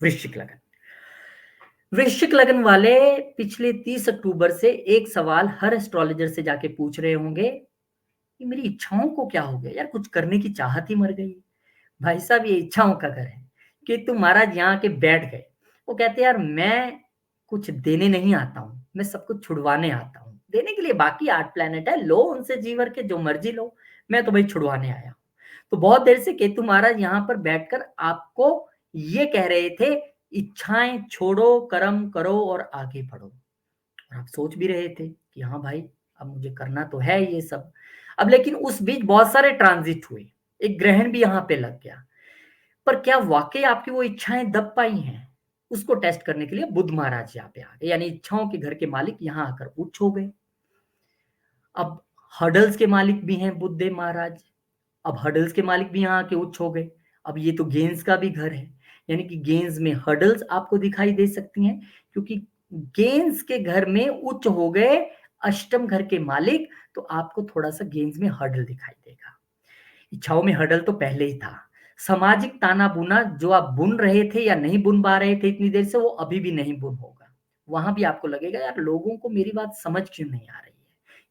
वृश्चिक लगन, वृश्चिक लगन वाले पिछले 30 अक्टूबर से एक सवाल हर एस्ट्रोलॉजर से जाके पूछ रहे होंगे कि मेरी इच्छाओं को क्या हो गया यार, कुछ करने की चाहत ही मर गई। भाई साहब ये इच्छाओं का घर है कि तुम महाराज यहाँ के बैठ गए। वो कहते यार मैं कुछ देने नहीं आता हूँ, मैं सब कुछ छुड़वाने आता हूँ। देने के लिए बाकी 8 प्लेनेट है, लो उनसे जीवर के जो मर्जी लो, मैं तो भाई छुड़वाने आया हूँ। तो बहुत देर से केतु महाराज यहाँ पर बैठकर आपको ये कह रहे थे इच्छाएं छोड़ो, कर्म करो और आगे बढ़ो। और आप सोच भी रहे थे कि हाँ भाई अब मुझे करना तो है ये सब। अब लेकिन उस बीच बहुत सारे ट्रांजिट हुए, एक ग्रहण भी यहाँ पे लग गया, पर क्या वाकई आपकी वो इच्छाएं दब पाई हैं? उसको टेस्ट करने के लिए बुध महाराज यहाँ पे आ गए, यानी इच्छाओं के घर के मालिक यहाँ आकर उच्च हो गए। अब हर्डल्स के मालिक भी हैं बुधदेव महाराज, अब हर्डल्स के मालिक भी यहाँ आके उच्च हो गए। अब ये तो गेंस का भी घर है, यानी कि गेंस में हर्डल्स आपको दिखाई दे सकती हैं, क्योंकि गेंस के घर में उच्च हो गए अष्टम घर के मालिक, तो आपको थोड़ा-सा गेम्स में हर्डल दिखाई देगा। इच्छाओं में हर्डल तो पहले ही था। सामाजिक ताना-बुना जो आप बुन रहे थे या नहीं बुन पा रहे थे इतनी देर से, वो अभी भी नहीं बुन होगा। वहाँ भी आपको लगेगा यार लोगों को मेरी बात समझ क्यों नहीं आ रही है?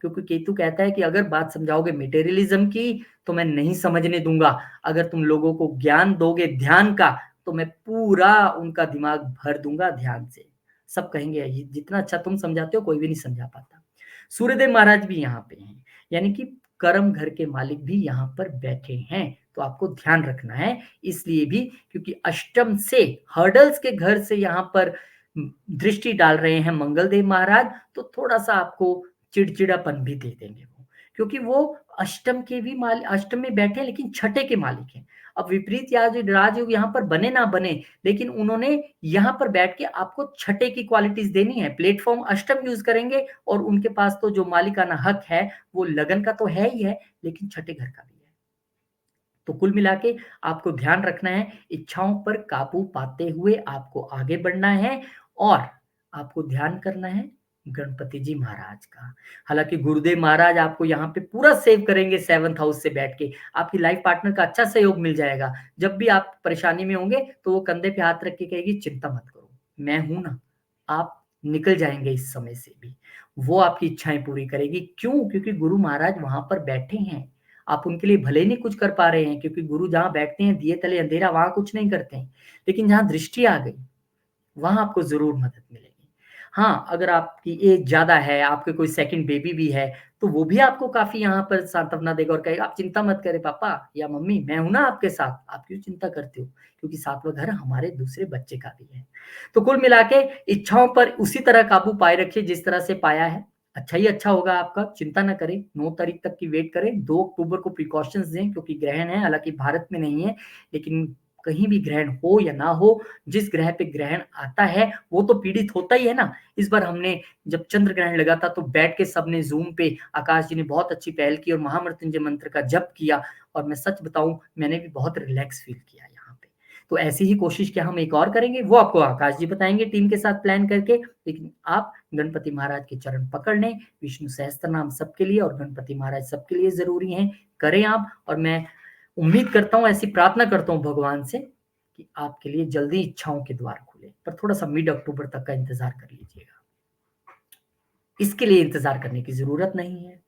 क्योंकि केतु कहता है कि अगर बात समझाओगे मटेरियलिज़्म की तो मैं नहीं समझने दूँगा। अगर तुम लोगों को ज्ञान दोगे ध्यान का तो मैं पूरा उनका दिमाग भर दूँगा ध्यान से। सब कहेंगे ये जितना अच्छा तुम समझाते हो कोई भी नहीं समझा पाता। सूर्यदेव महाराज भी यहाँ पे हैं, यानी कि कर्म घर के मालिक भी यहाँ पर बैठे हैं, तो आपको ध्यान रखना है इसलिए भी क्योंकि अष्टम से हर्डल्स के घर से यहाँ पर दृष्टि डाल रहे हैं मंगलदेव महाराज, तो थोड़ा-सा आपको चिड़चिड़ापन भी दे देंगे वो, क्योंकि वो अष्टम के भी अष्टम में बैठे हैं लेकिन छठे के मालिक हैं। अब विपरीत राजयोग यहाँ पर बने ना बने, लेकिन उन्होंने यहाँ पर बैठ के आपको छठे की क्वालिटीज़ देनी है। प्लेटफ़ॉर्म अष्टम यूज़ करेंगे और उनके पास तो जो मालिकाना हक है, वो लगन का तो है ही है, लेकिन छठे घर का भी है। तो कुल मिला के आपको ध्यान रखना है, इच्छाओं पर काबू पाते हुए आपको आगे बढ़ना है और आपको ध्यान करना है गणपति जी महाराज का। हालाँकि गुरुदेव महाराज आपको यहाँ पे पूरा सेव करेंगे 7th हाउस से बैठ के। आपकी लाइफ पार्टनर का अच्छा सहयोग मिल जाएगा। जब भी आप परेशानी में होंगे, तो वो कंधे पे हाथ रख के कहेगी, "चिंता मत करो, मैं हूँ ना, आप निकल जाएँगे इस समय से भी।" वो आपकी इच्छाएँ पूरी करेगी। क्यों? क्योंकि गुरु महाराज वहाँ पर बैठे हैं। आप उनके लिए भले ही नहीं कुछ कर पा रहे हैं क्योंकि गुरु जहाँ बैठते हैं दिए तले अंधेरा वहाँ कुछ नहीं करते हैं। लेकिन जहाँ दृष्टि आ गई, वहाँ आपको ज़रूर मदद मिलेगी। हाँ, अगर आपकी एज ज़्यादा है, आपके कोई सेकंड बेबी भी है, तो वो भी आपको काफ़ी यहाँ पर सांत्वना देगा और कहेगा, "आप चिंता मत करें पापा या मम्मी, मैं हूँ ना आपके साथ, आप क्यों चिंता करते हो?" क्योंकि सातवाँ घर हमारे दूसरे बच्चे का भी है। तो कुल मिला के इच्छाओं पर उसी तरह काबू पाए रखिए जिस तरह से पाया है। अच्छा ही अच्छा होगा आपका, चिंता ना करें, 9 तारीख तक की वेट करें, 2 अक्टूबर को प्रिकॉशंस दें क्योंकि ग्रहण है, हालाँकि भारत में नहीं है, लेकिन कहीं भी ग्रहण हो या ना हो, जिस ग्रह पे ग्रहण आता है, वो तो पीड़ित होता ही है ना। इस बार हमने जब चंद्र ग्रहण लगा था, तो बैठ के सबने ज़ूम पे आकाश जी ने बहुत अच्छी पहल की और महामृत्युंजय मंत्र का जप किया और मैं सच बताऊँ, मैंने भी बहुत रिलैक्स फ़ील किया यहाँ पे। तो ऐसी ही कोशिश क्या हम एक और करेंगे, वो आपको आकाश जी बताएँगे टीम के साथ प्लान करके। लेकिन आप गणपति महाराज के चरण पकड़ लें, विष्णु सहस्त्रनाम सबके लिए और गणपति महाराज सबके लिए ज़रूरी हैं, करें आप और मैं उम्मीद करता हूँ, ऐसी प्रार्थना करता हूँ भगवान से कि आपके लिए जल्दी इच्छाओं के द्वार खुले, पर थोड़ा-सा मिड अक्टूबर तक का इंतज़ार कर लीजिएगा। इसके लिए इंतज़ार करने की ज़रूरत नहीं है,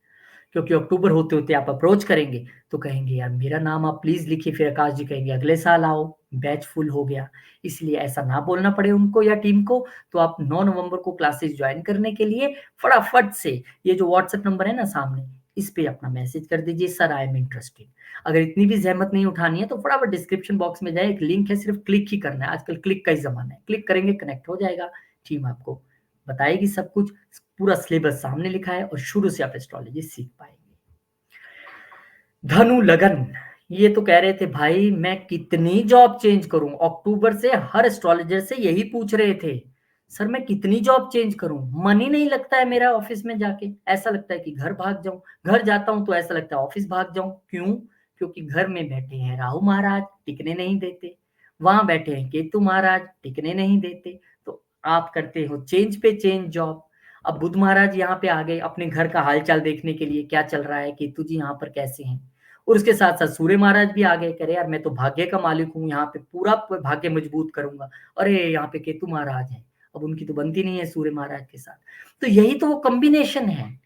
क्योंकि अक्टूबर होते-होते आप अप्रोच करेंगे, तो कहेंगे यार मेरा नाम आप प्लीज़ लिखिए, फिर आकाश जी कहेंगे अगले साल आओ, बैच फुल हो गया। इसलिए ऐसा ना बोलना पड़े उनको या टीम को, तो आप 9 नवंबर को क्लासेस जॉइन करने के लिए फटाफट से ये जो व्हाट्सएप नंबर है ना सामने, इस पे अपना मैसेज कर दीजिए सर आई एम इंटरेस्टेड। अगर इतनी भी ज़हमत नहीं उठानी है, तो फटाफट डिस्क्रिप्शन बॉक्स में जाएँ, एक लिंक है सिर्फ क्लिक ही करना है, आजकल क्लिक का ही ज़माना है। क्लिक करेंगे कनेक्ट हो जाएगा, टीम आपको बताएगी सब कुछ, पूरा सिलेबस सामने लिखा है और शुरू से आप एस्ट्रोलॉजी सीख पाएँगे। धनु लगन, ये तो कह रहे थे भाई मैं कितनी जॉब चेंज करूँ? अक्टूबर से हर एस्ट्रोलॉजर से यही पूछ रहे थे। सर मैं कितनी जॉब चेंज करूँ? मन ही नहीं लगता है मेरा ऑफ़िस में जाके। ऐसा लगता है कि घर भाग जाऊँ। घर जाता हूँ तो ऐसा लगता है ऑफ़िस भाग जाऊँ। क्यों? क्योंकि घर में बैठे हैं राहु महाराज, टिकने नहीं देते। वहाँ बैठे हैं केतु महाराज, टिकने नहीं देते। तो आप करते हो चेंज पे चेंज जॉब। अब बुध महाराज यहाँ पे आ गए अपने घर का हाल-चाल देखने के लिए, क्या चल रहा है, केतु जी यहाँ पर कैसे हैं? और उसके साथ-साथ सूर्य महाराज भी आ गए, कह रहे यार मैं तो भाग्य का मालिक हूँ, यहाँ पे पूरा भाग्य मजबूत करूँगा। अरे! यहाँ पे केतु महाराज हैं, अब उनकी तो बनती नहीं है सूर्य महाराज के साथ। तो यही तो वो कॉम्बिनेशन है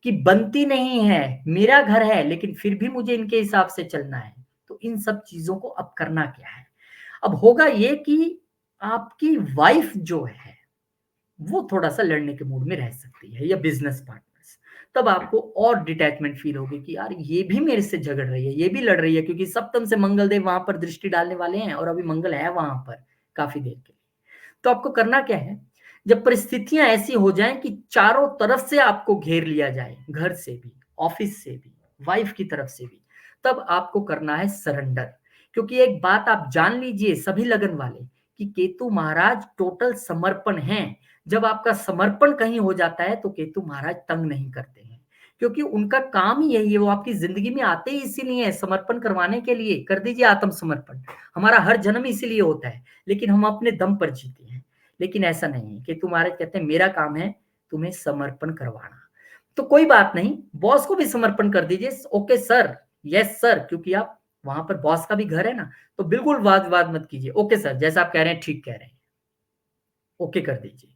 कि बनती नहीं है, मेरा घर है लेकिन फिर भी मुझे इनके हिसाब से चलना है। तो इन सब चीज़ों को अब करना क्या है? अब होगा ये कि आपकी वाइफ़ जो है वो थोड़ा-सा लड़ने के मूड में रह सकती है या बिज़नेस पार्टनर्स। तब आपको और डिटैचमेंट फ़ील होगी कि यार ये भी मेरे से झगड़ रही है, ये भी लड़ रही है क्योंकि सप्तम से मंगलदेव वहाँ पर दृष्टि डालने वाले हैं और अभी मंगल है वहाँ पर काफ़ी देर के लिए। तो आपको करना क्या है? जब परिस्थितियाँ ऐसी हो जाएँ कि चारों तरफ से आपको घेर लिया जाए, घर से भी, ऑफ़िस से भी, वाइफ़ की तरफ से भी, तब आपको करना है सरेंडर। क्योंकि एक बात आप जान लीजिए सभी लगन वाले कि केतु महाराज टोटल समर्पण हैं। जब आपका समर्पण कहीं हो जाता है तो केतु महाराज तंग नहीं करते हैं, क्योंकि उनका काम ही यही है, वो आपकी ज़िंदगी में आते ही इसीलिए हैं, समर्पण करवाने के लिए। कर दीजिए आत्मसमर्पण। हमारा हर जन्म इसीलिए होता है, लेकिन हम अपने दम पर जीते हैं। लेकिन ऐसा नहीं है, केतु महाराज कहते हैं मेरा काम है तुम्हें समर्पण करवाना। तो कोई बात नहीं, बॉस को भी समर्पण कर दीजिए, ओके सर, यस सर, क्योंकि आप वहां पर बॉस का भी घर है ना, तो बिल्कुल वाद वाद मत कीजिए, ओके सर, जैसा आप कह रहे हैं ठीक कह रहे हैं, ओके कर दीजिए।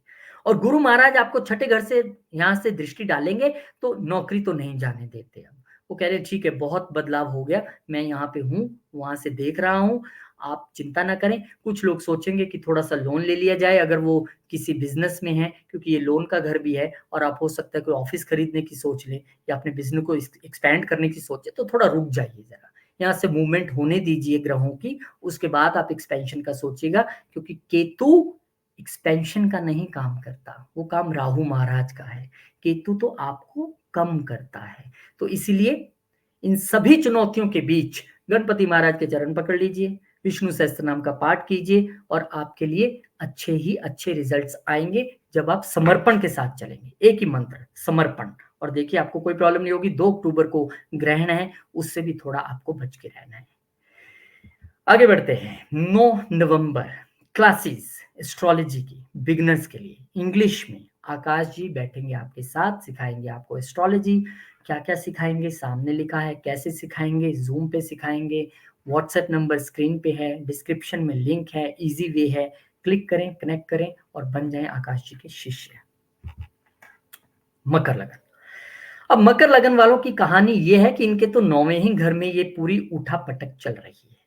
और गुरु महाराज आपको छठे घर से यहां से दृष्टि डालेंगे तो नौकरी तो नहीं जाने देते हम। वो कह रहे हैं ठीक है, बहुत बदलाव हो गया, मैं यहाँ पे हूँ, वहां से देख रहा हूँ, आप चिंता ना करें। कुछ लोग सोचेंगे कि थोड़ा सा लोन ले लिया जाए अगर वो किसी बिजनेस में है, क्योंकि ये लोन का घर भी है, और आप हो सकता है कोई ऑफिस खरीदने की सोच ले या अपने बिजनेस को एक्सपैंड करने की सोचे, तो थोड़ा रुक जाइए जरा, यहाँ से मूवमेंट होने दीजिए ग्रहों की, उसके बाद आप एक्सपेंशन का सोचिएगा, क्योंकि केतु एक्सपेंशन का नहीं काम करता, वो काम राहु महाराज का है। केतु तो आपको कम करता है। तो इसीलिए इन सभी चुनौतियों के बीच गणपति महाराज के चरण पकड़ लीजिए, विष्णु सहस्त्र नाम का पाठ कीजिए, और आपके लिए अच्छे ही अच्छे रिजल्ट्स आएंगे जब आप समर्पण के साथ चलेंगे। एक ही मंत्र, समर्पण। और देखिए आपको कोई प्रॉब्लम नहीं होगी। 2 अक्टूबर को ग्रहण है, उससे भी थोड़ा आपको बच के रहना है। आगे बढ़ते हैं। 9 नवंबर क्लासेस एस्ट्रोलॉजी की बिगिनर्स के लिए इंग्लिश में आकाश जी बैठेंगे आपके साथ, सिखाएंगे आपको एस्ट्रोलॉजी। क्या क्या सिखाएंगे सामने लिखा है, कैसे सिखाएंगे, जूम पे सिखाएंगे, व्हाट्सएप नंबर स्क्रीन पे है, डिस्क्रिप्शन में लिंक है, इजी वे है, क्लिक करें, कनेक्ट करें और बन जाएं आकाश जी के शिष्य। मकर लगन। अब मकर लगन वालों की कहानी ये है कि इनके तो 9वें ही घर में ये पूरी उठा पटक चल रही है।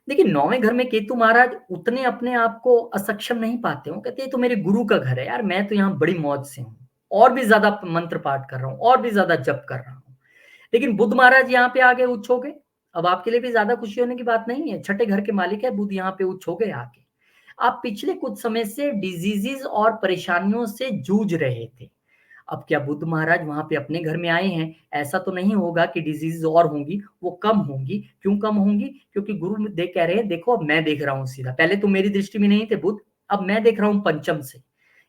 देखिए 9वें घर में केतु महाराज उतने अपने आप को असक्षम नहीं पाते हो, कहते हैं तो मेरे गुरु का घर है यार, मैं तो यहाँ बड़ी मौज से हूँ, और भी ज्यादा मंत्र पाठ कर रहा हूँ, और भी ज्यादा जप कर रहा हूँ। लेकिन बुध महाराज यहाँ पे आगे उच्च हो गए। अब आपके लिए भी ज्यादा खुशी होने की बात नहीं है, छठे घर के मालिक है बुध, यहाँ पे उच्च हो गए आगे। आप पिछले कुछ समय से डिजीजेस और परेशानियों से जूझ रहे थे। अब क्या बुध महाराज वहां पे अपने घर में आए हैं, ऐसा तो नहीं होगा कि डिजीज और होंगी, वो कम होंगी। क्यों कम होंगी? क्योंकि गुरु देख कह रहे हैं देखो अब मैं देख रहा हूं सीधा, पहले तो मेरी दृष्टि में नहीं थे बुध, अब मैं देख रहा हूं पंचम से,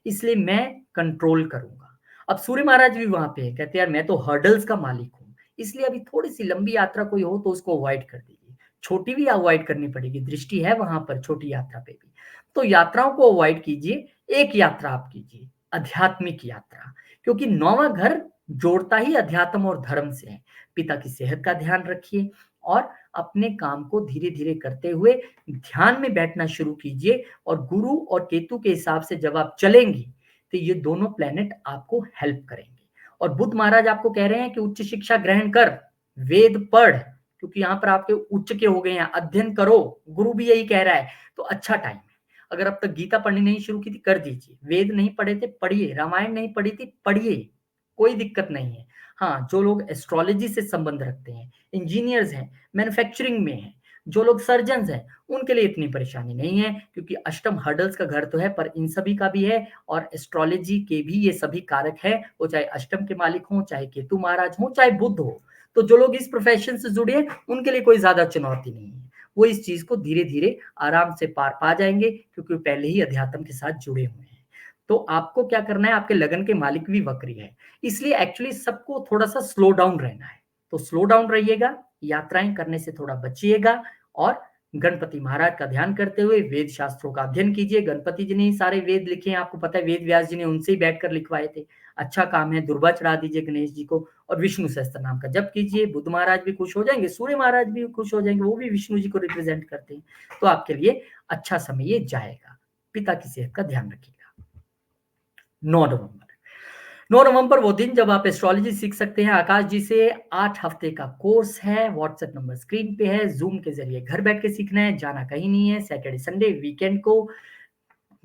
इसलिए मैं कंट्रोल करूंगा। अब सूर्य महाराज भी वहां पे है, कहते हैं यार मैं तो हर्डल्स का मालिक हूं, इसलिए अभी थोड़ी सी लंबी यात्रा कोई हो तो उसको अवॉइड कर दीजिए, छोटी भी अवॉइड करनी पड़ेगी, दृष्टि है वहां पर छोटी यात्रा पे भी, तो यात्राओं को अवॉइड कीजिए। एक यात्रा आप कीजिए, आध्यात्मिक यात्रा, क्योंकि 9वां घर जोड़ता ही अध्यात्म और धर्म से है। पिता की सेहत का ध्यान रखिए और अपने काम को धीरे धीरे करते हुए ध्यान में बैठना शुरू कीजिए, और गुरु और केतु के हिसाब से जब आप चलेंगे तो ये दोनों प्लेनेट आपको हेल्प करेंगे। और बुध महाराज आपको कह रहे हैं कि उच्च शिक्षा ग्रहण कर, वेद पढ़, क्योंकि यहाँ पर आपके उच्च के हो गए हैं, अध्ययन करो, गुरु भी यही कह रहा है, तो अच्छा टाइम है। अगर अब तक गीता पढ़नी नहीं शुरू की थी कर दीजिए, वेद नहीं पढ़े थे पढ़िए, रामायण नहीं पढ़ी थी पढ़िए, कोई दिक्कत नहीं है। हाँ, जो लोग एस्ट्रोलॉजी से संबंध रखते हैं, इंजीनियर्स हैं, मैन्युफैक्चरिंग में हैं, जो लोग सर्जन्स हैं, उनके लिए इतनी परेशानी नहीं है, क्योंकि अष्टम हर्डल्स का घर तो है, पर इन सभी का भी है, और एस्ट्रोलॉजी के भी ये सभी कारक है, वो चाहे अष्टम के मालिक हो, चाहे केतु महाराज हो, चाहे बुध हो। तो जो लोग इस प्रोफेशन से जुड़े हैं उनके लिए कोई ज्यादा चुनौती नहीं है, वो इस चीज को धीरे धीरे आराम से पार पा जाएंगे, क्योंकि पहले ही अध्यात्म के साथ जुड़े हुए हैं। तो आपको क्या करना है, आपके लगन के मालिक भी वक्री है, इसलिए एक्चुअली सबको थोड़ा सा स्लो डाउन रहना है, तो स्लो डाउन रहिएगा, यात्राएं करने से थोड़ा बचिएगा, और गणपति महाराज का ध्यान करते हुए वेद शास्त्रों का अध्ययन कीजिए। गणपति जी ने ही सारे वेद लिखे हैं, आपको पता है, वेद व्यास जी ने उनसे ही बैठकर लिखवाए थे। अच्छा काम है, दुर्बा चढ़ा दीजिए गणेश जी को, और विष्णु सहस्त्र नाम का जप कीजिए। बुध महाराज भी खुश हो जाएंगे, सूर्य महाराज भी खुश हो जाएंगे, वो भी विष्णु जी को रिप्रेजेंट करते हैं, तो आपके लिए अच्छा समय ये जाएगा। पिता की सेहत का ध्यान रखिएगा। 9 नवंबर 9 नवंबर वो दिन जब आप एस्ट्रोलॉजी सीख सकते हैं आकाश जी से। 8 हफ्ते का कोर्स है, व्हाट्सएप नंबर स्क्रीन पे है, जूम के जरिए घर बैठ के सीखना है, जाना कहीं नहीं है। सैटरडे संडे वीकेंड को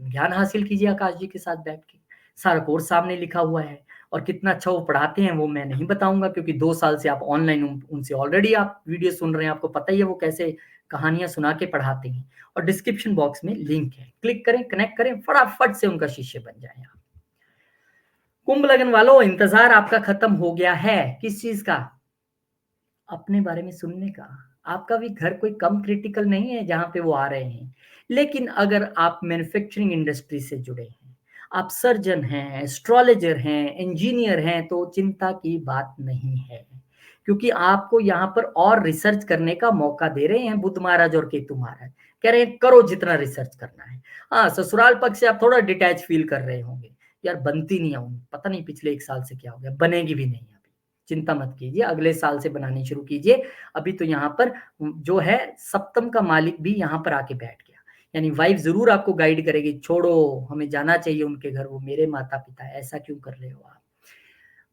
ज्ञान हासिल कीजिए आकाश जी के साथ बैठ के, सारा कोर्स सामने लिखा हुआ है। और कितना अच्छा वो पढ़ाते हैं वो मैं नहीं बताऊंगा, क्योंकि 2 साल से आप ऑनलाइन उनसे ऑलरेडी आप वीडियो सुन रहे हैं, आपको पता ही है वो कैसे कहानियां सुना के पढ़ाते हैं। और डिस्क्रिप्शन बॉक्स में लिंक है, क्लिक करें, कनेक्ट करें, फटाफट से उनका शिष्य बन जाए आप। कुंभ लगन वालों, इंतजार आपका खत्म हो गया है। किस चीज का? अपने बारे में सुनने का। आपका भी घर कोई कम क्रिटिकल नहीं है जहां पे वो आ रहे हैं। लेकिन अगर आप मैन्युफैक्चरिंग इंडस्ट्री से जुड़े हैं, आप सर्जन हैं, एस्ट्रोलॉजर हैं, इंजीनियर हैं, तो चिंता की बात नहीं है, क्योंकि आपको यहाँ पर और रिसर्च करने का मौका दे रहे हैं बुध महाराज और केतु महाराज। कह रहे हैं करो जितना रिसर्च करना है। हाँ, ससुराल पक्ष से आप थोड़ा डिटैच फील कर रहे होंगे, यार बनती नहीं है, पता नहीं पिछले 1 साल से क्या हो गया, बनेगी भी नहीं अभी। चिंता मत कीजिए, अगले साल से बनानी शुरू कीजिए। अभी तो यहाँ पर जो है सप्तम का मालिक भी यहाँ पर आके बैठ गया, यानी वाइफ ज़रूर आपको गाइड करेगी, छोड़ो हमें जाना चाहिए उनके घर, वो मेरे माता-पिता हैं, ऐसा क्यों कर रहे हो आप?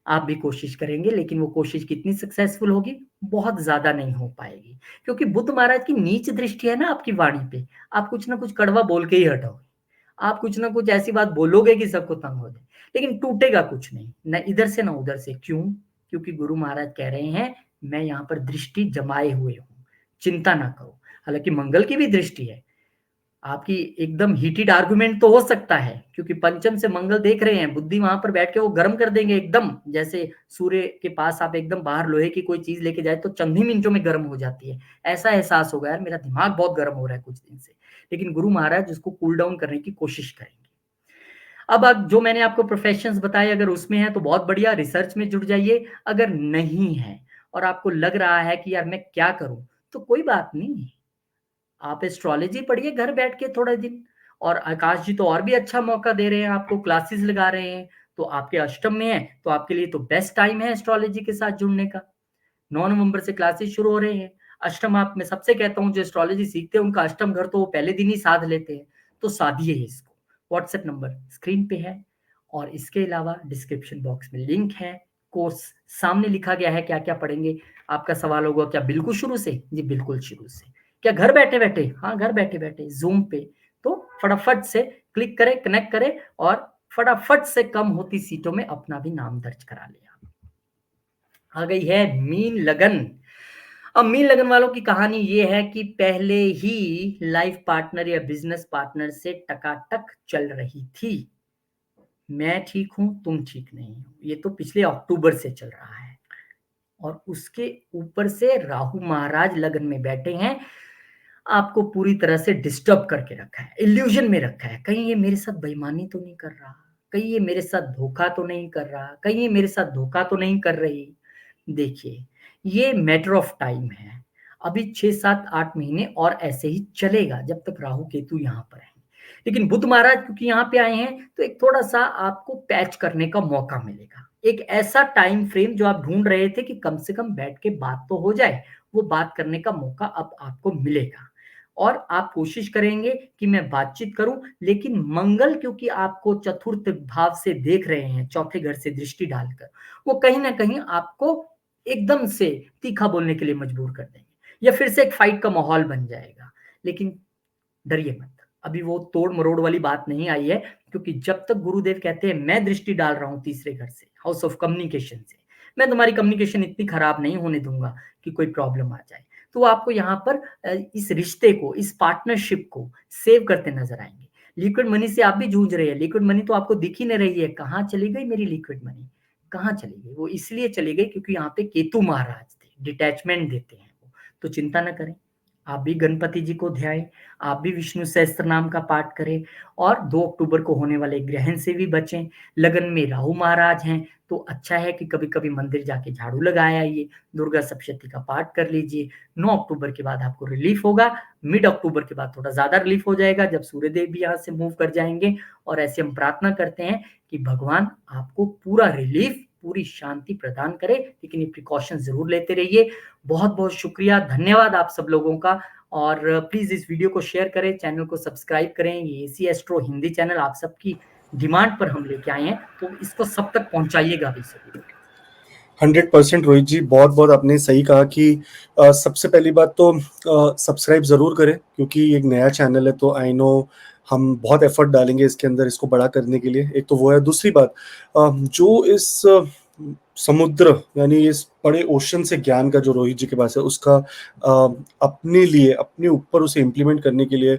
आप भी कोशिश करेंगे, लेकिन वो कोशिश कितनी सक्सेसफुल होगी? बहुत ज़्यादा नहीं हो पाएगी, क्योंकि बुध महाराज की नीच दृष्टि है ना आपकी वाणी पे, आप कुछ ना कुछ कड़वा बोल के ही हटोगे। आप कुछ ना कुछ ऐसी बात बोलोगे कि सबको तंग हो जाए, लेकिन टूटेगा कुछ नहीं, ना इधर से ना उधर से। क्यों? क्योंकि गुरु महाराज कह रहे हैं, मैं यहाँ पर दृष्टि जमाए हुए हूँ, चिंता ना करो। हालाँकि मंगल की भी दृष्टि है, आपकी एकदम हीटेड आर्गुमेंट तो हो सकता है, क्योंकि पंचम से मंगल देख रहे हैं, बुद्धि वहां पर बैठ के वो गर्म कर देंगे एकदम, जैसे सूर्य के पास आप एकदम बाहर लोहे की कोई चीज लेके जाए तो चंद ही मिनटों में गर्म हो जाती है। ऐसा एहसास होगा, यार मेरा दिमाग बहुत गर्म हो रहा है कुछ दिन से, लेकिन गुरु महाराज उसको कूल डाउन करने की कोशिश करेंगे। अब जो मैंने आपको प्रोफेशंस बताए, अगर उसमें है तो बहुत बढ़िया, रिसर्च में जुड़ जाइए। अगर नहीं है और आपको लग रहा है कि यार मैं क्या करूं, तो कोई बात नहीं, आप एस्ट्रोलॉजी पढ़िए घर बैठ के थोड़ा दिन। और आकाश जी तो और भी अच्छा मौका दे रहे हैं आपको, क्लासेस लगा रहे हैं, तो आपके अष्टम में है तो आपके लिए तो बेस्ट टाइम है एस्ट्रोलॉजी के साथ जुड़ने का। 9 नवंबर से क्लासेस शुरू हो रहे हैं। अष्टम, आप मैं सबसे कहता हूँ जो एस्ट्रोलॉजी सीखते हैं उनका अष्टम घर तो वो पहले दिन ही साध लेते हैं, तो साधिए इसको। व्हाट्सएप नंबर स्क्रीन पे है, और इसके अलावा डिस्क्रिप्शन बॉक्स में लिंक है, कोर्स सामने लिखा गया है क्या क्या पढ़ेंगे। आपका सवाल होगा क्या बिल्कुल शुरू से? जी बिल्कुल शुरू से। क्या घर बैठे बैठे? हाँ घर बैठे बैठे जूम पे, तो फटाफट से क्लिक करें, कनेक्ट करें, और फटाफट से कम होती सीटों में अपना भी नाम दर्ज करा लें। आ गई है मीन लगन। अब मीन लगन वालों की कहानी ये है कि पहले ही लाइफ पार्टनर या बिजनेस पार्टनर से टकाटक चल रही थी। मैं ठीक हूं, तुम ठीक नहीं हो, ये तो पिछले अक्टूबर से चल रहा है, और उसके ऊपर से राहु महाराज लगन में बैठे हैं, आपको पूरी तरह से डिस्टर्ब करके रखा है, इल्यूजन में रखा है। कहीं ये मेरे साथ बेईमानी तो नहीं कर रहा, कहीं ये मेरे साथ धोखा तो नहीं कर रहा, कहीं ये मेरे साथ धोखा तो नहीं कर रही। देखिए, ये मैटर ऑफ टाइम है, अभी 6, 7, 8 महीने और ऐसे ही चलेगा जब तक राहु केतु यहाँ पर है। लेकिन बुध महाराज क्योंकि यहाँ पे आए हैं, तो एक थोड़ा सा आपको पैच करने का मौका मिलेगा, एक ऐसा टाइम फ्रेम जो आप ढूंढ रहे थे कि कम से कम बैठ के बात तो हो जाए, वो बात करने का मौका अब आपको मिलेगा। और आप कोशिश करेंगे कि मैं बातचीत करूं, लेकिन मंगल क्योंकि आपको चतुर्थ भाव से देख रहे हैं, चौथे घर से दृष्टि डालकर, वो कहीं ना कहीं आपको एकदम से तीखा बोलने के लिए मजबूर कर देंगे, या फिर से एक फाइट का माहौल बन जाएगा। लेकिन डरिए मत, अभी वो तोड़ मरोड़ वाली बात नहीं आई है, क्योंकि जब तक गुरुदेव कहते हैं मैं दृष्टि डाल रहा हूं तीसरे घर से, हाउस ऑफ कम्युनिकेशन से, मैं तुम्हारी कम्युनिकेशन इतनी खराब नहीं होने दूंगा कि कोई प्रॉब्लम आ जाए। तो वो आपको यहाँ पर इस रिश्ते को, इस पार्टनरशिप को सेव करते नजर आएंगे। लिक्विड मनी से आप भी जूझ रहे हैं, लिक्विड मनी तो आपको दिख ही नहीं रही है, कहाँ चली गई मेरी लिक्विड मनी, कहाँ चली गई? वो इसलिए चली गई क्योंकि यहाँ पे केतु महाराज थे, डिटैचमेंट देते हैं वो। तो चिंता न करें, आप भी गणपति जी को ध्याएं, आप भी विष्णु सहस्त्र नाम का पाठ करें, और 2 अक्टूबर को होने वाले ग्रहण से भी बचें। लगन में राहु महाराज हैं, तो अच्छा है कि कभी कभी मंदिर जाके झाड़ू लगाया आइए, दुर्गा सप्तशती का पाठ कर लीजिए। 9 अक्टूबर के बाद आपको रिलीफ होगा, मिड अक्टूबर के बाद थोड़ा ज्यादा रिलीफ हो जाएगा जब सूर्यदेव भी यहाँ से मूव कर जाएंगे। और ऐसे हम प्रार्थना करते हैं कि भगवान आपको पूरा रिलीफ, पूरी शांति प्रदान करे, लेकिन ये प्रिकॉशन जरूर लेते रहिए। बहुत बहुत शुक्रिया, धन्यवाद आप सब लोगों का। और प्लीज इस वीडियो को शेयर करें, चैनल को सब्सक्राइब करें। ये एसी एस्ट्रो हिंदी चैनल आप सबकी डिमांड पर हम लेके आए हैं, तो इसको सब तक पहुंचाइएगा भी सभी। 100% रोहित जी, बहुत बहुत आपने सही कहा कि सबसे पहली बात तो सब्सक्राइब जरूर करें, क्योंकि एक नया चैनल है, तो आई नो हम बहुत एफर्ट डालेंगे इसके अंदर, इसको बड़ा करने के लिए। एक तो वो है, दूसरी बात जो इस समुद्र यानी इस बड़े ओशन से ज्ञान का जो रोहित जी के पास है, उसका अपने लिए, अपने ऊपर उसे इम्प्लीमेंट करने के लिए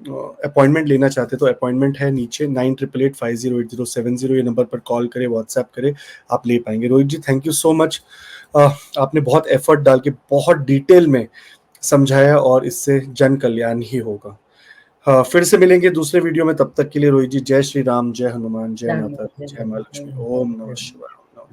अपॉइंटमेंट लेना चाहते, तो अपॉइंटमेंट है नीचे 9888508070, ये नंबर पर कॉल करें, व्हाट्सएप करें, आप ले पाएंगे। रोहित जी थैंक यू सो मच, आपने बहुत एफर्ट डाल के बहुत डिटेल में समझाया, और इससे जन कल्याण ही होगा। फिर से मिलेंगे दूसरे वीडियो में, तब तक के लिए रोहित जी जय श्री राम, जय हनुमान, जय माता, जय माँ लक्ष्मी, ओम नमः शिवाय।